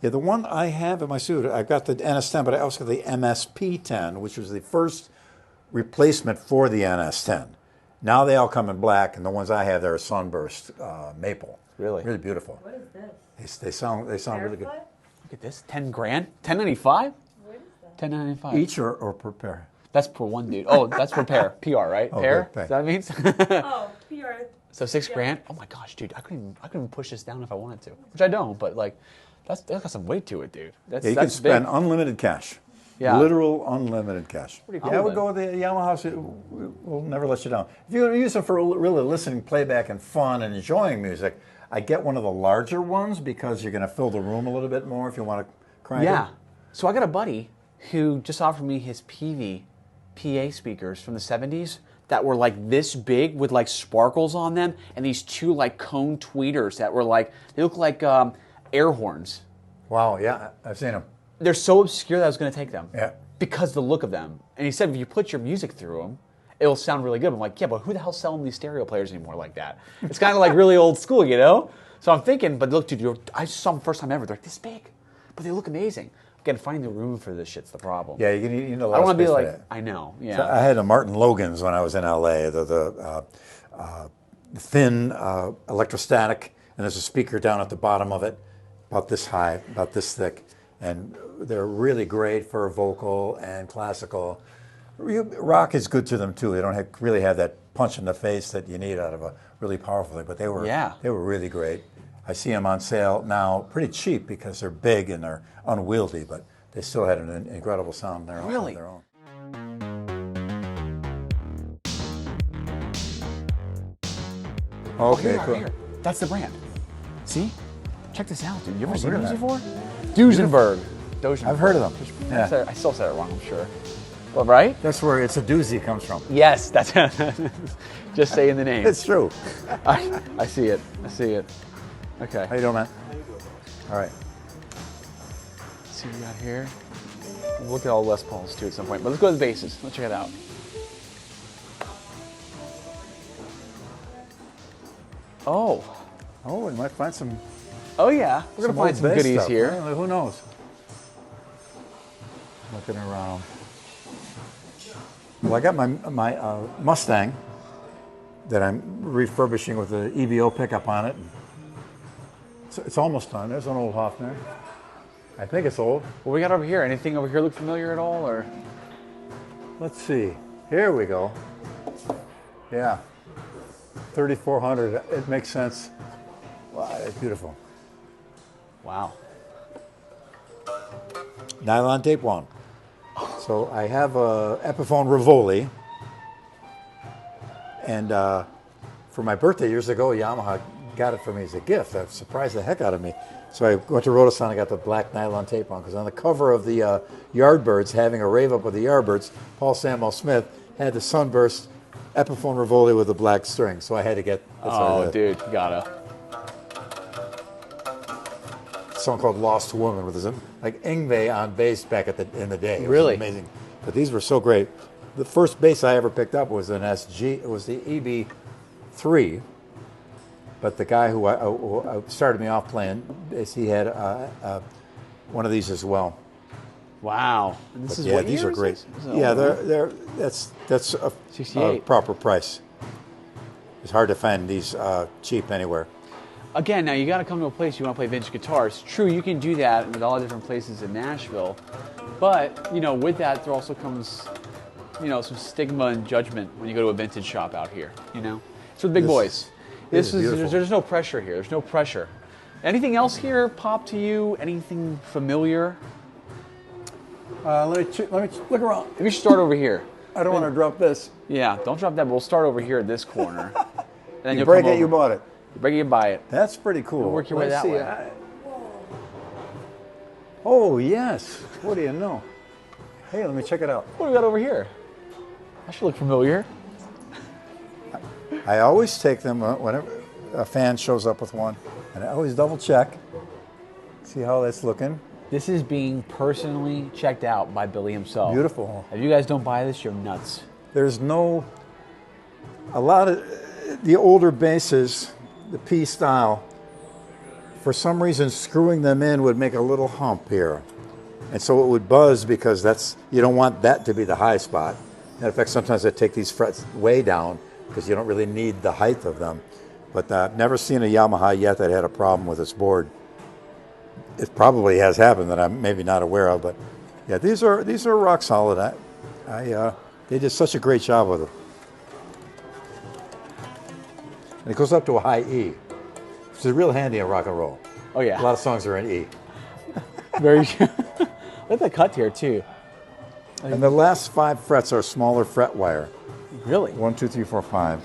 Yeah, the one I have in my suit, I've got the NS10, but I also got the MSP10, which was the first replacement for the NS10. Now they all come in black, and the ones I have there are sunburst maple. Really beautiful. What is this? They sound really good. Barefoot? Look at this, 10 grand, 1095, What is that? 1095. Each or per pair? That's per one dude. Oh, that's per pair. PR, right? Oh, pair. good, Is that what it means? Oh, PR. So 6 grand. Oh my gosh, dude! I couldn't even push this down if I wanted to, which I don't. But like, that's got some weight to it, dude. That's Yeah, you can that's spend big. unlimited cash. Yeah. Literal unlimited cash. Pretty cool, Yeah, I would then. go with the Yamaha. We'll never let you down. If you use them for really listening, playback, and fun and enjoying music, I get one of the larger ones because you're going to fill the room a little bit more if you want to crank Yeah. it. So I got a buddy who just offered me his PA speakers from the 70s that were like this big with like sparkles on them and these two like cone tweeters that were like, they look like air horns. Wow, yeah, I've seen them. They're so obscure that I was going to take them. Yeah. Because of the look of them. And he said if you put your music through them, it'll sound really good. I'm like, yeah, but who the hell's selling these stereo players anymore like that? It's kind of like really old school, you know? So I'm thinking, but look, dude, I saw them first time ever. They're like this big, but they look amazing. Again, finding the room for this shit's the problem. Yeah, you need a lot I don't of want to be space for like, that. I know, yeah. So I had a Martin Logan's when I was in LA, the thin electrostatic, and there's a speaker down at the bottom of it, about this high, about this thick, and they're really great for vocal and classical. Rock is good to them too. They don't really have that punch in the face that you need out of a really powerful thing, but they were really great. I see them on sale now, pretty cheap because they're big and they're unwieldy, but they still had an incredible sound there on their own. Okay, Right cool. here. That's the brand. See? Check this out, dude. You ever seen look those at before? Duesenberg. I've heard of them. Yeah. I still said it wrong, I'm sure. Well, right? That's where It's a Doozy comes from. Yes, that's just saying the name. It's true. I see it. I see it. Okay. How you doing, man? All right. Let's see what we got here. We'll look at all Les Pauls too at some point, but let's go to the basses. Let's check it out. Oh. Oh, we might find some. Oh yeah. We're gonna find old some bass goodies stuff. here. Well, who knows? Looking around. Well, I got my Mustang that I'm refurbishing with the EVO pickup on it. It's almost done. There's an old Hofner. I think it's old. What we got over here? Anything over here look familiar at all, or? Let's see. Here we go. Yeah. 3400. It makes sense. Wow, it's beautiful. Wow. Nylon tape one. So I have a Epiphone Rivoli, and for my birthday years ago, Yamaha got it for me as a gift. That surprised the heck out of me. So I went to Rotosan and got the black nylon tape on, because on the cover of the Yardbirds, having a rave up with the Yardbirds, Paul Samuel Smith had the Sunburst Epiphone Rivoli with the black string. So I had to get. Dude, you gotta. A song called "Lost Woman" with his like Yngwie on bass back in the day. It was Really? amazing. But these were so great. The first bass I ever picked up was an SG. It was the EB3. But the guy who started me off playing bass, he had one of these as well. Wow. And this is Yeah, what these year are is great. this? Is it Yeah, old? that's a 68. proper price. It's hard to find these cheap anywhere. Again, now you got to come to a place you want to play vintage guitars. True, you can do that with all the different places in Nashville, but with that there also comes, some stigma and judgment when you go to a vintage shop out here. It's for the big boys. This is beautiful. There's no pressure here. There's no pressure. Anything else here pop to you? Anything familiar? Let me look around. Maybe we should start over here. I don't want to drop this. Yeah, don't drop that. But we'll start over here at this corner. And then You you'll break come it, you over. bought it. You break it, you buy it. That's pretty cool. You'll work your way Let's that see. way. Oh, yes. What do you know? Hey, let me check it out. What do we got over here? That should look familiar. I always take them whenever a fan shows up with one, and I always double check, see how that's looking. This is being personally checked out by Billy himself. Beautiful. If you guys don't buy this, you're nuts. There's no, a lot of the older basses, the P style, for some reason screwing them in would make a little hump here. And so it would buzz because you don't want that to be the high spot. In fact, sometimes I take these frets way down because you don't really need the height of them. But I've never seen a Yamaha yet that had a problem with its board. It probably has happened that I'm maybe not aware of, but yeah, these are rock solid. They did such a great job with it. And it goes up to a high E, which is real handy in rock and roll. Oh yeah. A lot of songs are in E. Very. Look at the cut here too. And the last 5 frets are smaller fret wire. Really? 1, 2, 3, 4, 5.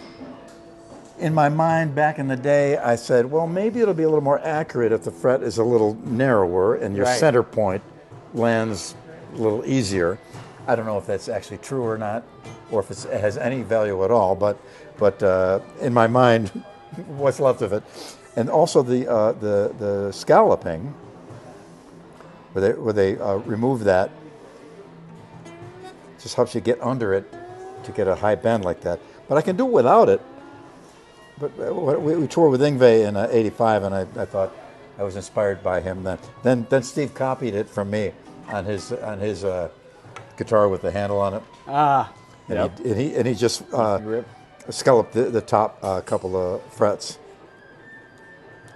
In my mind, back in the day, I said, well, maybe it'll be a little more accurate if the fret is a little narrower and your center point lands a little easier. I don't know if that's actually true or not, or if it has any value at all, but in my mind, what's left of it. And also the scalloping, where they remove that, just helps you get under it to get a high bend like that. But I can do it without it. But we toured with Yngwie in '85, and I thought I was inspired by him then. Then Steve copied it from me on his guitar with the handle on it. Ah. And he just scalloped the top couple of frets.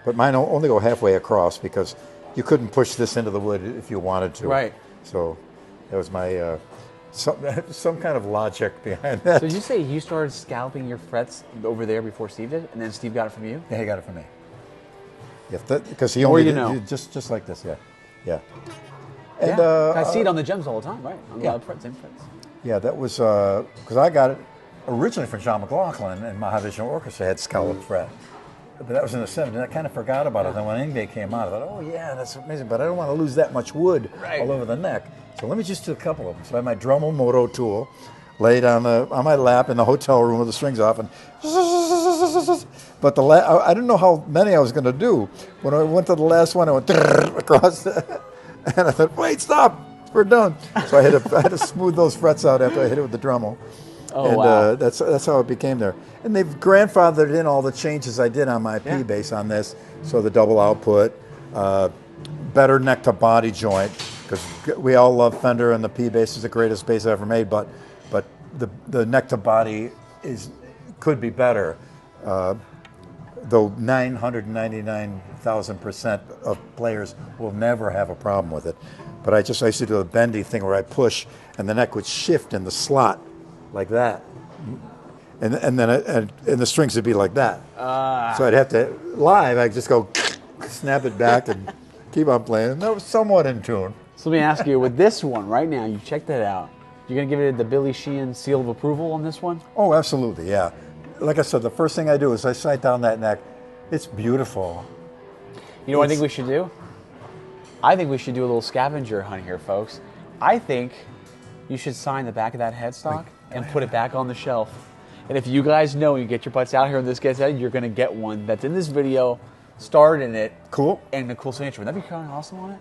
But mine only go halfway across because you couldn't push this into the wood if you wanted to. Right. So that was my some kind of logic behind that. So did you say you started scalloping your frets over there before Steve did, and then Steve got it from you? Yeah, he got it from me. Yeah, because he only did just like this. Yeah. And I see it on the gems all the time, right? On the frets, same frets. Yeah, that was because I got it originally from John McLaughlin, and Mahavishnu Orchestra had scalloped fret. But that was in the 70s. I kind of forgot about it. Then when Yngwie came out, I thought, oh yeah, that's amazing. But I don't want to lose that much wood all over the neck. So let me just do a couple of them. So I had my Dremel Moto tool laid on my lap in the hotel room with the strings off, and but I didn't know how many I was going to do. When I went to the last one, I went across, and I thought, wait, stop, we're done. So I had to smooth those frets out after I hit it with the Dremel. Oh, and wow. That's how it became there. And they've grandfathered in all the changes I did on my P bass on this. So the double output, better neck to body joint, because we all love Fender and the P bass is the greatest bass ever made, but the neck to body could be better. Though 999,000% of players will never have a problem with it. But I used to do a bendy thing where I push and the neck would shift in the slot like that. And then the strings would be like that. So I'd have to, live, I'd just go snap it back and keep on playing. And that was somewhat in tune. So let me ask you, with this one right now, you checked that out. You're going to give it the Billy Sheehan seal of approval on this one? Oh, absolutely, yeah. Like I said, the first thing I do is I sight down that neck. It's beautiful. You know what I think we should do? I think we should do a little scavenger hunt here, folks. I think you should sign the back of that headstock and put it back on the shelf. And if you guys know, you get your butts out here and this gets out, you're going to get one that's in this video, starred in it. Cool. And a cool signature. Wouldn't that be kind of awesome on it?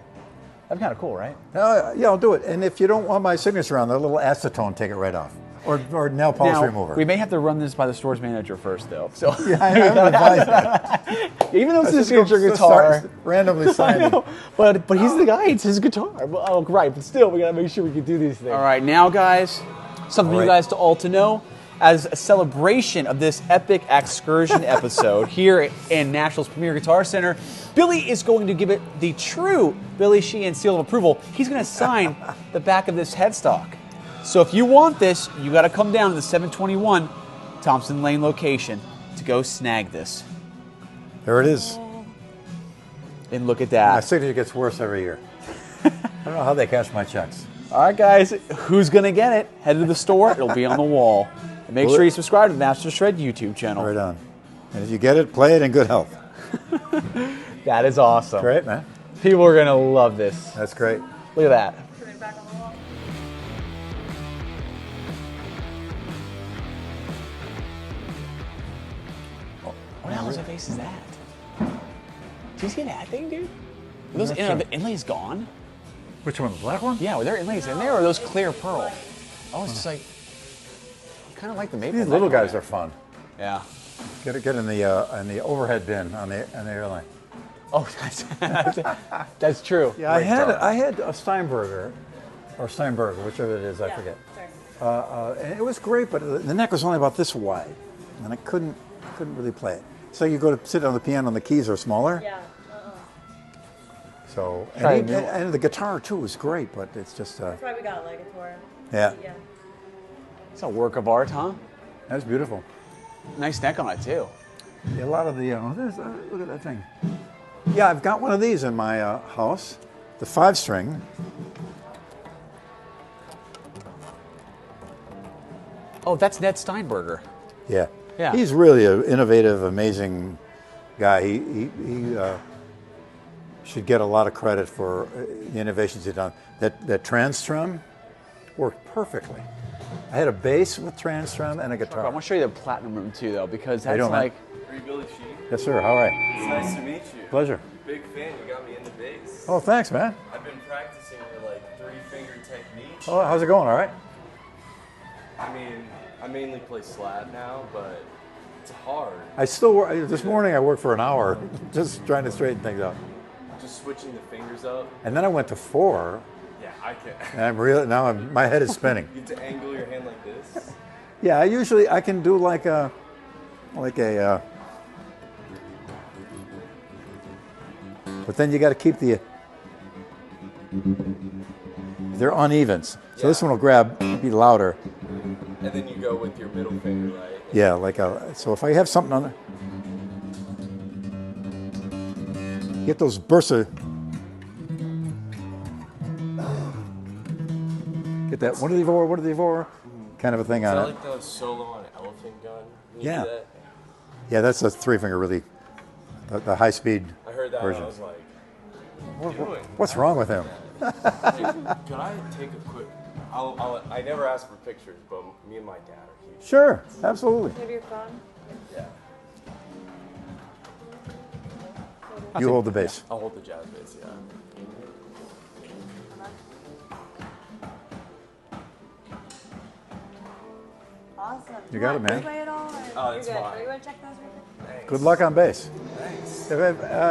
That'd be kind of cool, right? Yeah, I'll do it. And if you don't want my signature on, that little acetone, take it right off. Or nail polish remover. We may have to run this by the store's manager first, though. So yeah, I haven't advised that. Even though it's his signature guitar, randomly sign it. But he's the guy. It's his guitar. Well, oh, right. But still, we gotta make sure we can do these things. All right, now, guys, something you guys all to know. As a celebration of this epic excursion episode here in Nashville's premier guitar center, Billy is going to give it the true Billy Sheehan seal of approval. He's going to sign the back of this headstock. So if you want this, you got to come down to the 721 Thompson Lane location to go snag this. There it is. And look at that. My signature gets worse every year. I don't know how they cash my checks. All right, guys, who's going to get it? Head to the store. It'll be on the wall. And make sure you subscribe to the Master Shred YouTube channel. Right on. And if you get it, play it in good health. That is awesome. Great, man. People are going to love this. That's great. Look at that. Put it back on the wall. size of vase is that? Do you see that thing, dude? Are those are the inlays gone? Which one, the black one? Yeah, were there inlays in there, or are those clear pearl? Oh, it's just like, kind of like the maple. These little guys are fun. Yeah. Get in the overhead bin on the airline. Oh, that's true. Yeah, I had a Steinberger, or Steinberger, whichever it is, I forget. And it was great, but the neck was only about this wide, and I couldn't really play it. So you go to sit on the piano, and the keys are smaller. Yeah. So and the guitar too was great, but it's just. That's why we got a Legator. Yeah. Yeah. It's a work of art, huh? That's beautiful. Nice neck on it too. Yeah, a lot of the look at that thing. Yeah, I've got one of these in my house, the 5-string. Oh, that's Ned Steinberger. Yeah. Yeah. He's really an innovative, amazing guy. He should get a lot of credit for the innovations he's done. That trans strum worked perfectly. I had a bass with trans strum and a guitar. I want to show you the platinum room too, though, because that's doing, man? like. Are you Billy Sheehan? Yes, sir. How are you? It's nice to meet you. Pleasure. Big fan. You got me into bass. Oh, thanks, man. I've been practicing your like 3-finger technique. Oh, how's it going? All right. I mean, I mainly play slab now, but it's hard. I still work. This morning I worked for an hour just trying to straighten things out. Just switching the fingers up. And then I went to 4, Yeah, I can. and my head is spinning. You have to angle your hand like this. Yeah, I can do like a but then you got to keep they're unevens. So this one will be louder. And then you go with your middle finger, right? Yeah, so if I have something on there, get those bursts of, get that, what are they for? Kind of a thing Is on that it. like the solo on an elephant gun? You Yeah. do that? Yeah, that's a 3-finger really, the high speed I heard that version. and I was like, what are you doing? What's wrong with him? Could I take a quick? I never asked for pictures, but me and my dad are huge. Sure, absolutely. Have your phone? Yeah. You hold the bass. I'll hold the jazz bass, yeah. Awesome. You got it, man. Do you play it all? Or It's you're good. fine. Are you going to check those real quick? Good luck on bass. Thanks.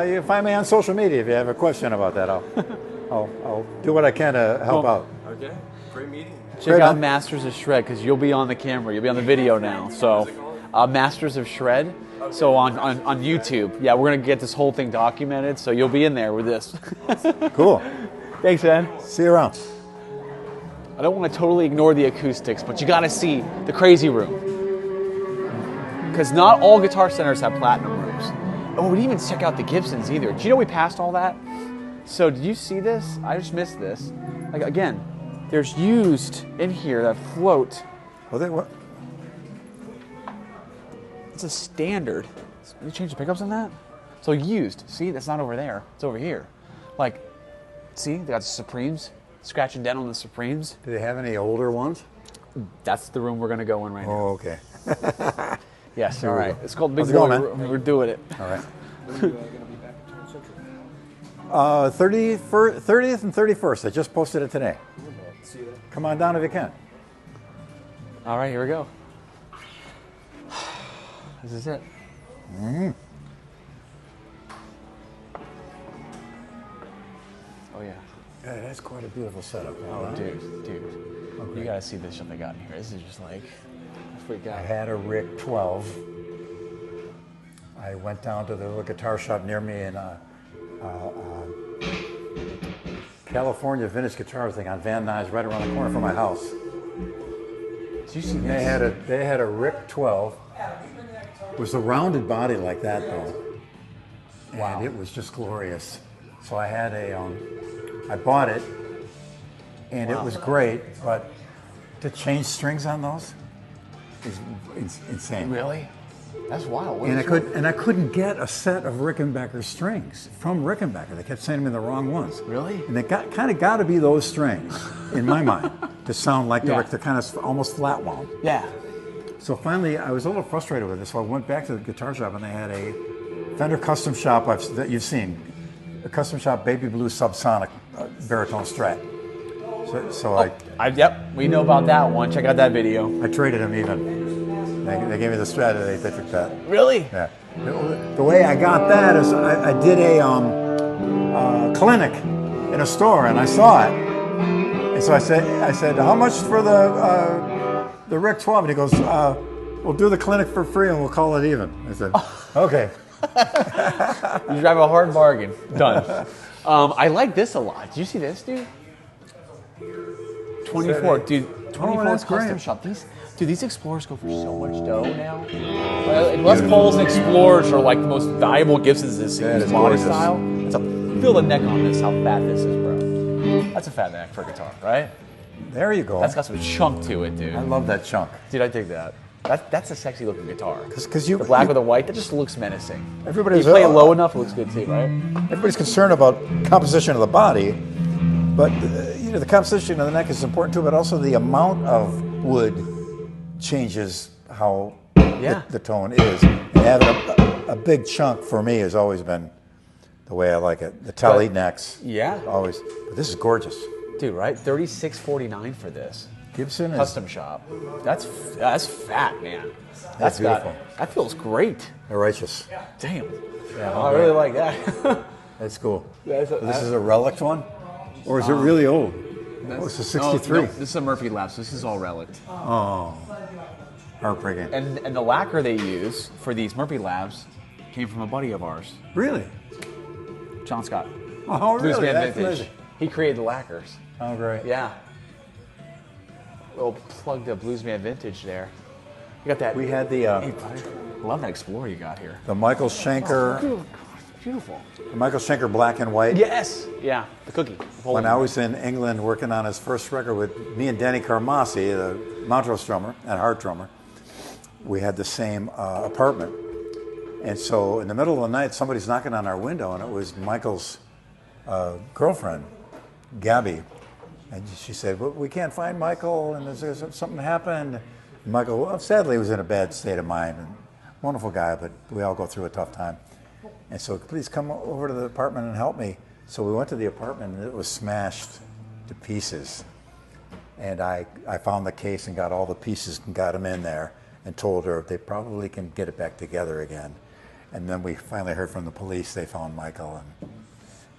You find me on social media if you have a question about that. I'll do what I can to help out. Okay. Great meeting. Check Great, out man. Masters of Shred, because you'll be on the camera. You'll be on the video now. So, Masters of Shred. So on YouTube. Yeah, we're going to get this whole thing documented. So you'll be in there with this. Cool. Thanks, man. See you around. I don't want to totally ignore the acoustics, but you got to see the crazy room. Because not all guitar centers have platinum rooms. And we didn't even check out the Gibsons either. Do you know we passed all that? So did you see this? I just missed this. Like, again, there's used in here that float. What? It's a standard. You change the pickups on that? So used. See, that's not over there. It's over here. Like, see, they got the Supremes. Scratching down on the Supremes. Do they have any older ones? That's the room we're going to go in right now. Oh, okay. Yes, all right. It's called Big How's it Boy going, man? Room. We're doing it. All right. When are you going to be back in Town Central? 30th and 31st. I just posted it today. See you there. Come on down if you can. All right, here we go. This is it. Oh, yeah. Yeah, that's quite a beautiful setup. Oh, dude. You got to see this shit they got in here. This is just like, I freak I out. had a Rick 12. I went down to the little guitar shop near me in California vintage guitar thing on Van Nuys right around the corner from my house. Did you see They this? had a Rick 12. It was a rounded body like that though. And it was just glorious. So I had I bought it and it was great, but to change strings on those is insane. Really? That's wild. And I couldn't get a set of Rickenbacker strings from Rickenbacker. They kept sending me the wrong ones. Really? And they kind of got to be those strings, in my mind, to sound like the Yeah. Rick. They're kind of almost flat wound. Yeah. So finally, I was a little frustrated with this, so I went back to the guitar shop, and they had a Fender custom shop that you've seen, a custom shop baby blue subsonic baritone Strat. Yep, we know about that one. Check out that video. I traded them even. They gave me the Strat at 8th District Pet. Really? Yeah. The way I got that is I did a clinic in a store, and I saw it, and so I said, how much for the Rick 12? And he goes, we'll do the clinic for free, and we'll call it even. I said, okay. You drive a hard bargain. Done. I like this a lot. Did you see this, dude? 24, dude. 24 that's custom great. shop. These Explorers go for so much dough now. Les Pauls and Explorers are like the most valuable Gibsons in this body gorgeous. style. Feel the neck on this. How fat this is, bro. That's a fat neck for a guitar, right? There you go. That's got some chunk to it, dude. I love that chunk. Dude, I dig that. That's a sexy looking guitar. Because The black with the white, that just looks menacing. Everybody's You play it low enough, it looks good too, right? Everybody's concerned about composition of the body, but the composition of the neck is important too. But also the amount of wood changes how the tone is. And having a big chunk for me has always been the way I like it. The Talit necks, always. But this is gorgeous. Dude, right? $36.49 for this. Gibson Custom shop. That's fat, man. That's beautiful. That feels great. They're righteous. Damn. Yeah, I really like that. That's cool. This is a relic one, or is it really old? Oh, it's a '63. No, this is a Murphy Labs. This is all relict. Oh, heartbreaking. And the lacquer they use for these Murphy Labs came from a buddy of ours, Really? John Scott. Oh, really? Bluesman That's Vintage. amazing. He created the lacquers. Oh, great. Yeah. We'll plug the Bluesman Vintage there. You got that. We had the Love that Explorer you got here. the Michael Schenker, Beautiful. black and white. Yes. Yeah. The cookie. When I was in England working on his first record with me and Danny Carmassi, the Montrose drummer and Hart drummer, we had the same apartment. And so in the middle of the night, somebody's knocking on our window, and it was Michael's girlfriend, Gabby. And she said, well, we can't find Michael, and there's something happened. And Michael, well, sadly, was in a bad state of mind. And wonderful guy, but we all go through a tough time. And so please come over to the apartment and help me. So we went to the apartment, and it was smashed to pieces. And I found the case and got all the pieces and got them in there and told her they probably can get it back together again. And then we finally heard from the police. They found Michael and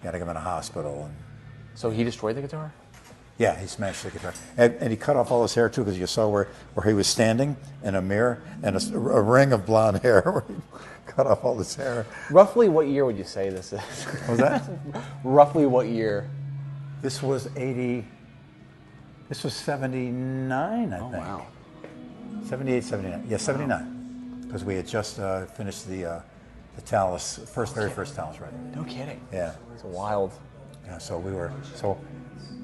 got him in a hospital. And So he destroyed the guitar? yeah, he smashed the guitar. And he cut off all his hair, too, because you saw where he was standing in a mirror and a ring of blonde hair where he cut off all his hair. Roughly what year would you say this is? What was that? Roughly what year? This was 79, I think. Wow. 78, 79. Yeah, 79. Because we had just finished the Talus, very first Talus record. No kidding. Yeah. It's wild. Yeah, so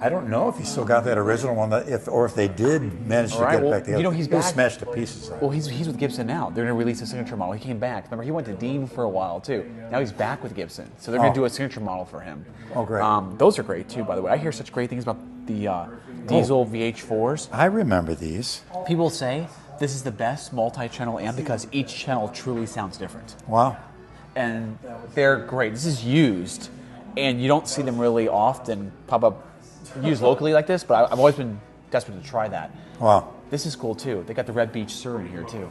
I don't know if he still got that original one, or if they did manage to get it back together. He's it was back. smashed to pieces. Well, he's with Gibson now. They're going to release a signature model. He came back. Remember, he went to Dean for a while, too. Now he's back with Gibson. So they're going to do a signature model for him. Oh, great. Those are great, too, by the way. I hear such great things about the diesel VH4s. I remember these. People say this is the best multi-channel amp because each channel truly sounds different. Wow. And they're great. This is used, and you don't see them really often pop up used locally like this, but I've always been desperate to try that. Wow. This is cool too. They got the Red Beach Sur in here too.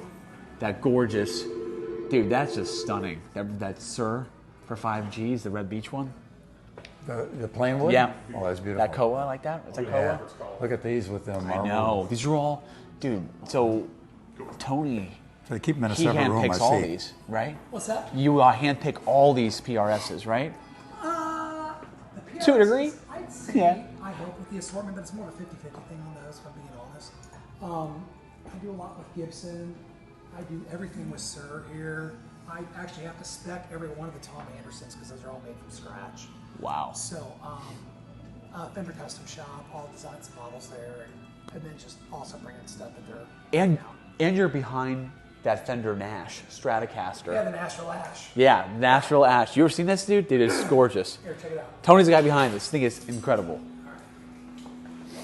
That gorgeous, dude, that's just stunning. That Sur for 5Gs, the Red Beach one. The plain wood? Yeah. Oh, that's beautiful. That Koa like that? Is that Yeah. Koa? Look at these with them. I know. These are all, dude, so Tony, So they keep them in a he separate room, I handpicks all see. these, right? What's that? You handpick all these PRSs, right? The To a degree? I'd say Yeah. I help with the assortment, but it's more of a 50-50 thing on those, if I'm being honest. I do a lot with Gibson. I do everything with Sir here. I actually have to spec every one of the Tom Andersons because those are all made from scratch. Wow. So, Fender Custom Shop, all designs and models there, and then just also bring in stuff that they're And you're behind that Fender Nash Stratocaster. Yeah, the Nashville Ash. Yeah, Nashville Ash. You ever seen this, dude? Dude, it's gorgeous. Here, check it out. Tony's the guy behind this. This thing is incredible.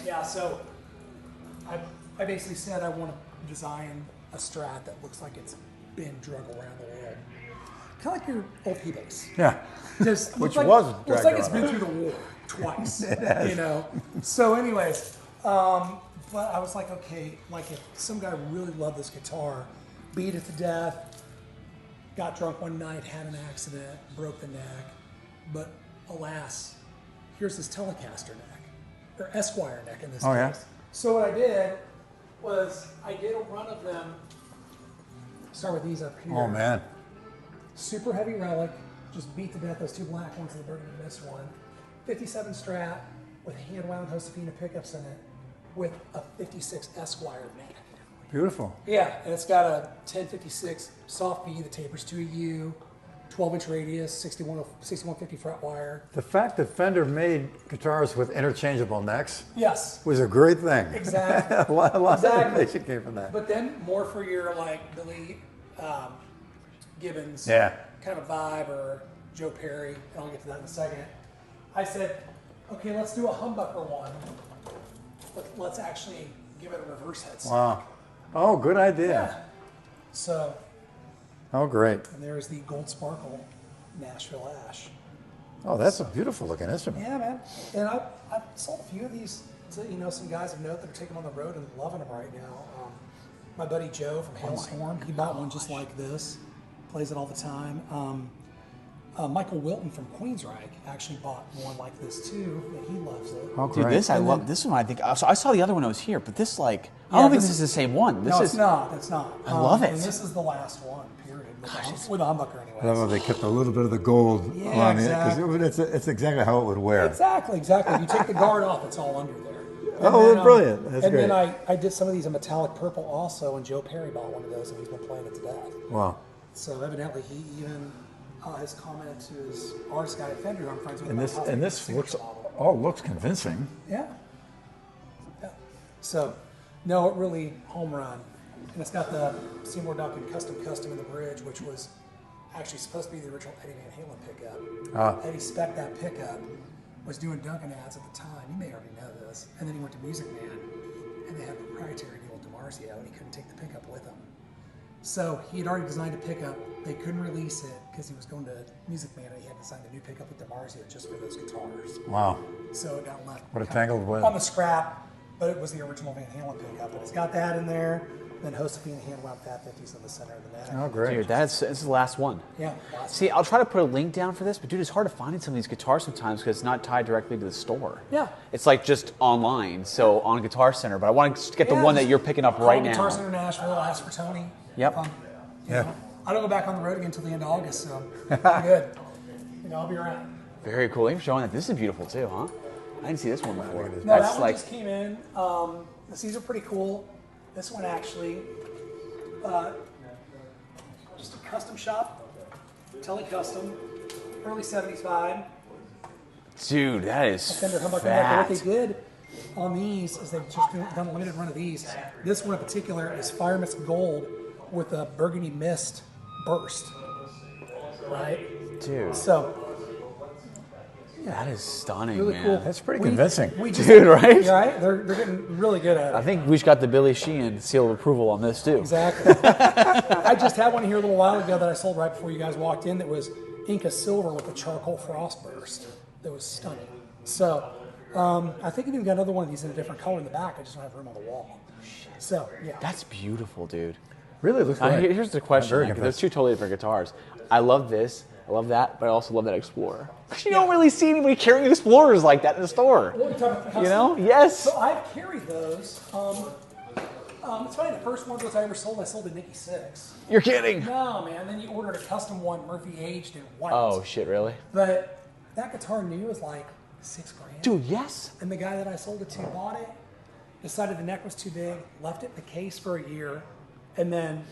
Yeah, so I basically said I want to design a Strat that looks like it's been drug around the world. Kind of like your old P-Bass. Yeah. Just Which looks was looks dragged like it's around. been through the war twice. You know. So, anyways, but I was like, okay, like if some guy really loved this guitar, beat it to death, got drunk one night, had an accident, broke the neck, but alas, here's his Telecaster neck, or Esquire neck in this Oh, case. yeah? So what I did was I did a run of them. Start with these up here. Oh man. Super heavy relic, just beat to death those two black ones and the burgundy mist one. 57 Strat with hand-wound Josefina pickups in it with a 56 Esquire neck. Beautiful. Yeah, and it's got a 1056 soft B that tapers to a U, 12-inch radius, 6150 fret wire. The fact that Fender made guitars with interchangeable necks Yes, was a great thing. exactly. a lot of Exactly. innovation came from that. But then more for your like Billy Gibbons Yeah. kind of vibe, or Joe Perry, and I'll get to that in a second. I said, okay, let's do a humbucker one. Let's actually give it a reverse headset. Wow. Oh, good idea. Yeah. So, Oh, great. and there's the Gold Sparkle Nashville Ash. Oh, that's a beautiful looking instrument. Yeah, man. And I've sold a few of these to some guys of note that are taking them on the road and loving them right now. My buddy Joe from Hailstorm, he bought one just like this, plays it all the time. Michael Wilton from Queensryche actually bought one like this too, and he loves it. Oh, Dude, great. this I And love. then- This one I think. So I saw the other one that was here, but this like I Yeah, don't think this this is the same one. This No, is it's not. It's not. I love it. And this is the last one, period, with a humbucker I anyways. love how they kept a little bit of the gold Yeah, on exactly. it, because it's exactly how it would wear. Exactly. If you take the guard off, it's all under there. Oh, brilliant. That's and great. then I did some of these in metallic purple also, and Joe Perry bought one of those, and he's been playing it to death. Wow. So evidently he even has commented to his artist guy at Fender, who I'm friends with. And about this how they and do this the looks signature model. all looks convincing. Yeah. So, no, it really home run. And it's got the Seymour Duncan custom in the bridge, which was actually supposed to be the original Eddie Van Halen pickup. Eddie spec'd that pickup, was doing Duncan ads at the time. You may already know this. And then he went to Music Man, and they had a proprietary deal with DiMarzio, and he couldn't take the pickup with him. So he had already designed a pickup. They couldn't release it because he was going to Music Man, and he had to design the new pickup with DiMarzio just for those guitars. Wow. So it got left What a tangled web. on the scrap, but it was the original Van Halen pickup. And it's got that in there. Then Josefina hand-wound Fat 50s in the center of the neck. Oh, great. dude. This is the last one. Yeah. Last See, I'll try to put a link down for this, but dude, it's hard to find some of these guitars sometimes because it's not tied directly to the store. Yeah. It's like just online, so on Guitar Center. But I want to get the Yeah, one that just you're picking up call right Guitar now. Center Nashville, ask for Tony. Yep. You know, I don't go back on the road again until the end of August, so I'm good. I'll be around. Very cool. Thanks for showing that. This is beautiful too, huh? I didn't see this one before. No, That's that one like just came in. These are pretty cool. This one actually, just a custom shop, tele-custom, early 70s vibe. dude, that is Fender humbucker neck. And fat. what they did on these is they've just done a limited run of these. This one in particular is Fireman's Gold with a burgundy mist burst. Right? Dude, So, that is stunning, really man. cool. That's pretty convincing. We just, Dude, right? Yeah, right? They're getting really good at it. I think we just got the Billy Sheehan seal of approval on this too. Exactly. I just had one here a little while ago that I sold right before you guys walked in that was Inca Silver with a charcoal frost burst. That was stunning. So, I think I've even got another one of these in a different color in the back. I just don't have room on the wall. So, yeah. That's beautiful, dude. Really looks Now, great. here's the question. Very Like, convincing. there's two totally different guitars. I love this. I love that, but I also love that Explorer. You don't really see anybody carrying Explorers like that in the store. Well, you're talking about You know? custom. Yes. So I've carried those. It's funny, the first one of those I ever sold, I sold to Nikki Six. You're kidding. No, man. Then you ordered a custom one, Murphy aged in white. Oh, shit, really? But that guitar new was like $6,000. Dude, yes. And the guy that I sold it to bought it, decided the neck was too big, left it in the case for a year, and then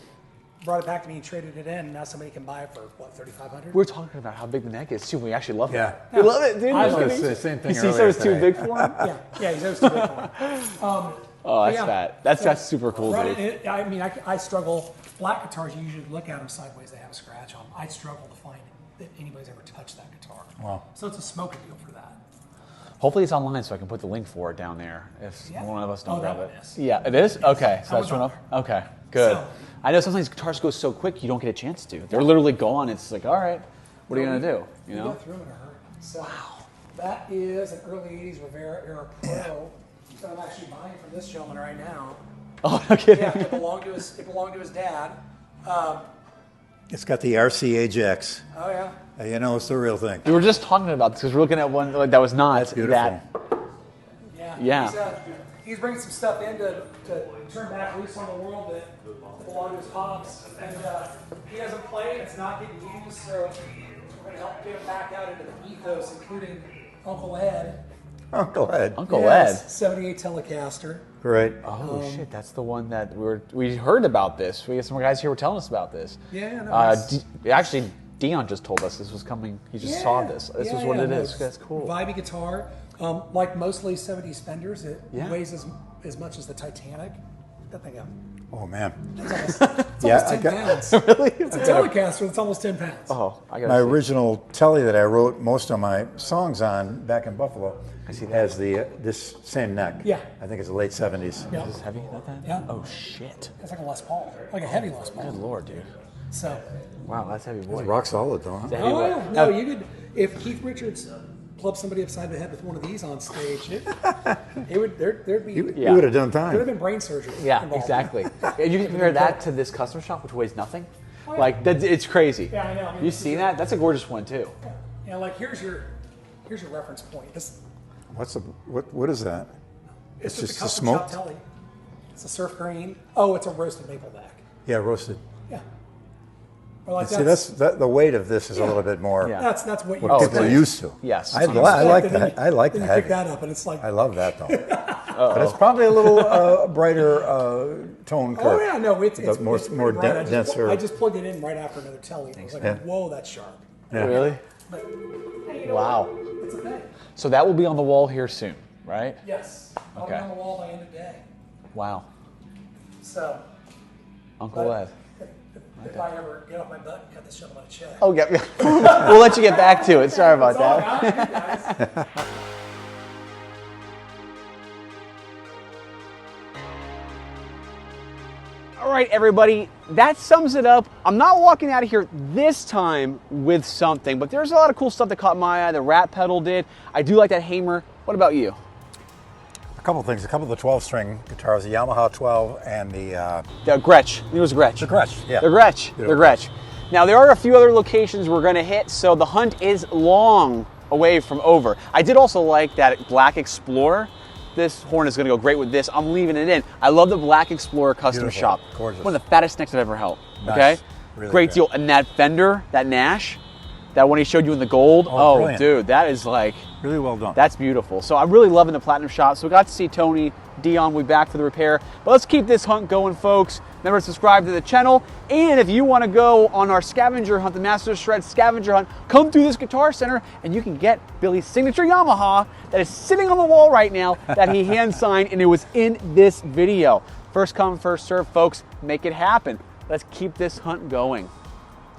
brought it back to me and traded it in. And now somebody can buy it for, what, $3,500? We're talking about how big the neck is, too. We actually love Yeah. it. We love it, dude. I We're love kidding. it. The same thing He said earlier it's too today. big for him? Yeah, he's always too big for him. Oh, that's Yeah. fat. That's super cool, Right, dude. I mean, I struggle. Black guitars, you usually look at them sideways, they have a scratch on them. I struggle to find that anybody's ever touched that guitar. Wow. So it's a smoke appeal for that. Hopefully it's online so I can put the link for it down there if Yeah. one of us Oh, don't that grab one it. is. Yeah, it is? Okay, so That that's one one's up. Okay. Good. So- I know sometimes guitars go so quick you don't get a chance to. They're literally gone. It's like, all right, what are you gonna do? You know? Go through them in a hurry. So that is an early '80s Rivera era Pro that I'm actually buying from this gentleman right now. Oh, no kidding. Yeah, it belonged to his dad. It's got the RC Ajax. Oh yeah. You know, it's the real thing. We were just talking about this because we're looking at one like, that was not Beautiful. that. Yeah. Yeah. He's bringing some stuff in to turn back loose on the world that belonged to his pops, and he doesn't play. It's not getting used, so we're going to help get him back out into the ethos, including Uncle Ed. Go ahead. Uncle Yes, Ed. 78 Telecaster. Right. Oh shit, that's the one that we heard about this. We had some guys here were telling us about this. Yeah, no, Actually, Dion just told us this was coming. He just saw this. This is what it is. That's cool. Vibey guitar. Like mostly 70s Fenders, it Yeah. weighs as much as the Titanic. That thing up. Oh man. It's Yeah, almost 10 pounds. Really? It's a Telecaster that's almost 10 pounds. Oh, I got My original telly that I wrote most of my songs on back in Buffalo has this same neck. Yeah. I think it's the late 70s. Yeah. Is this heavy? Not that? Yeah. Oh shit. It's like a Les Paul, like a heavy Les Paul. Good lord, dude. So, Wow, that's heavy boy. It's rock solid though, huh? Heavy oh boy. yeah, no, you could. If Keith Richards clubbed somebody upside the head with one of these on stage, it would there'd be You would have done there'd have time. been brain surgery. Yeah, involved. exactly. And you can compare that to this custom shop, which weighs nothing. Oh, yeah. Like it's crazy. Yeah, I know. I mean, You this see is- that? That's a gorgeous one too. Yeah, like here's your reference point. This What is that? it's just just a a custom smoked? shop telly. It's a surf green. Oh, it's a roasted maple neck. Yeah, roasted. Yeah. Or like See, the weight of this is a little bit more Yeah. that's what you what people are expect. used to. Yes. I So like Then that. you- I like then that. you pick that up, and it's like, I love that though. But it's probably a little brighter tone curve. oh yeah, no, it's more it's pretty more bright. denser. I just plugged it in right after another telly. I was like, Yeah. whoa, that's sharp. Yeah. Really? But Wow. it's a thing. So that will be on the wall here soon, right? Yes. I'll Okay. be on the wall by end of day. Wow. So, Uncle but Ed. if I ever get off my butt and cut this gentleman a check. Oh, yeah. We'll let you get back to it. Sorry about It's all that. right, you guys. All right, everybody, that sums it up. I'm not walking out of here this time with something, but there's a lot of cool stuff that caught my eye. The Rat pedal did. I do like that Hamer. What about you? A couple of things. A couple of the 12-string guitars, the Yamaha 12 and the The Gretsch. I think it was Gretsch. The Gretsch, yeah. The Gretsch. The Gretsch. Now, there are a few other locations we're going to hit, so the hunt is long away from over. I did also like that Black Explorer. This horn is going to go great with this. I'm leaving it in. I love the Black Explorer custom Beautiful. shop. Gorgeous. One of the fattest necks I've ever held. Nice. Okay? Really Great good. deal. And that Fender, that Nash, that one he showed you in the gold. Oh, Oh, brilliant. dude, that is like, really well done. that's beautiful. So I'm really loving the Platinum shop. So we got to see Tony, Dion, we back for the repair. But let's keep this hunt going, folks. Remember to subscribe to the channel. And if you want to go on our scavenger hunt, the Master Shred scavenger hunt, come through this Guitar Center and you can get Billy's signature Yamaha that is sitting on the wall right now that he hand signed, and it was in this video. First come, first serve, folks. Make it happen. Let's keep this hunt going.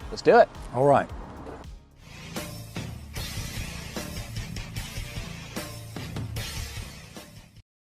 Let's do it. All right.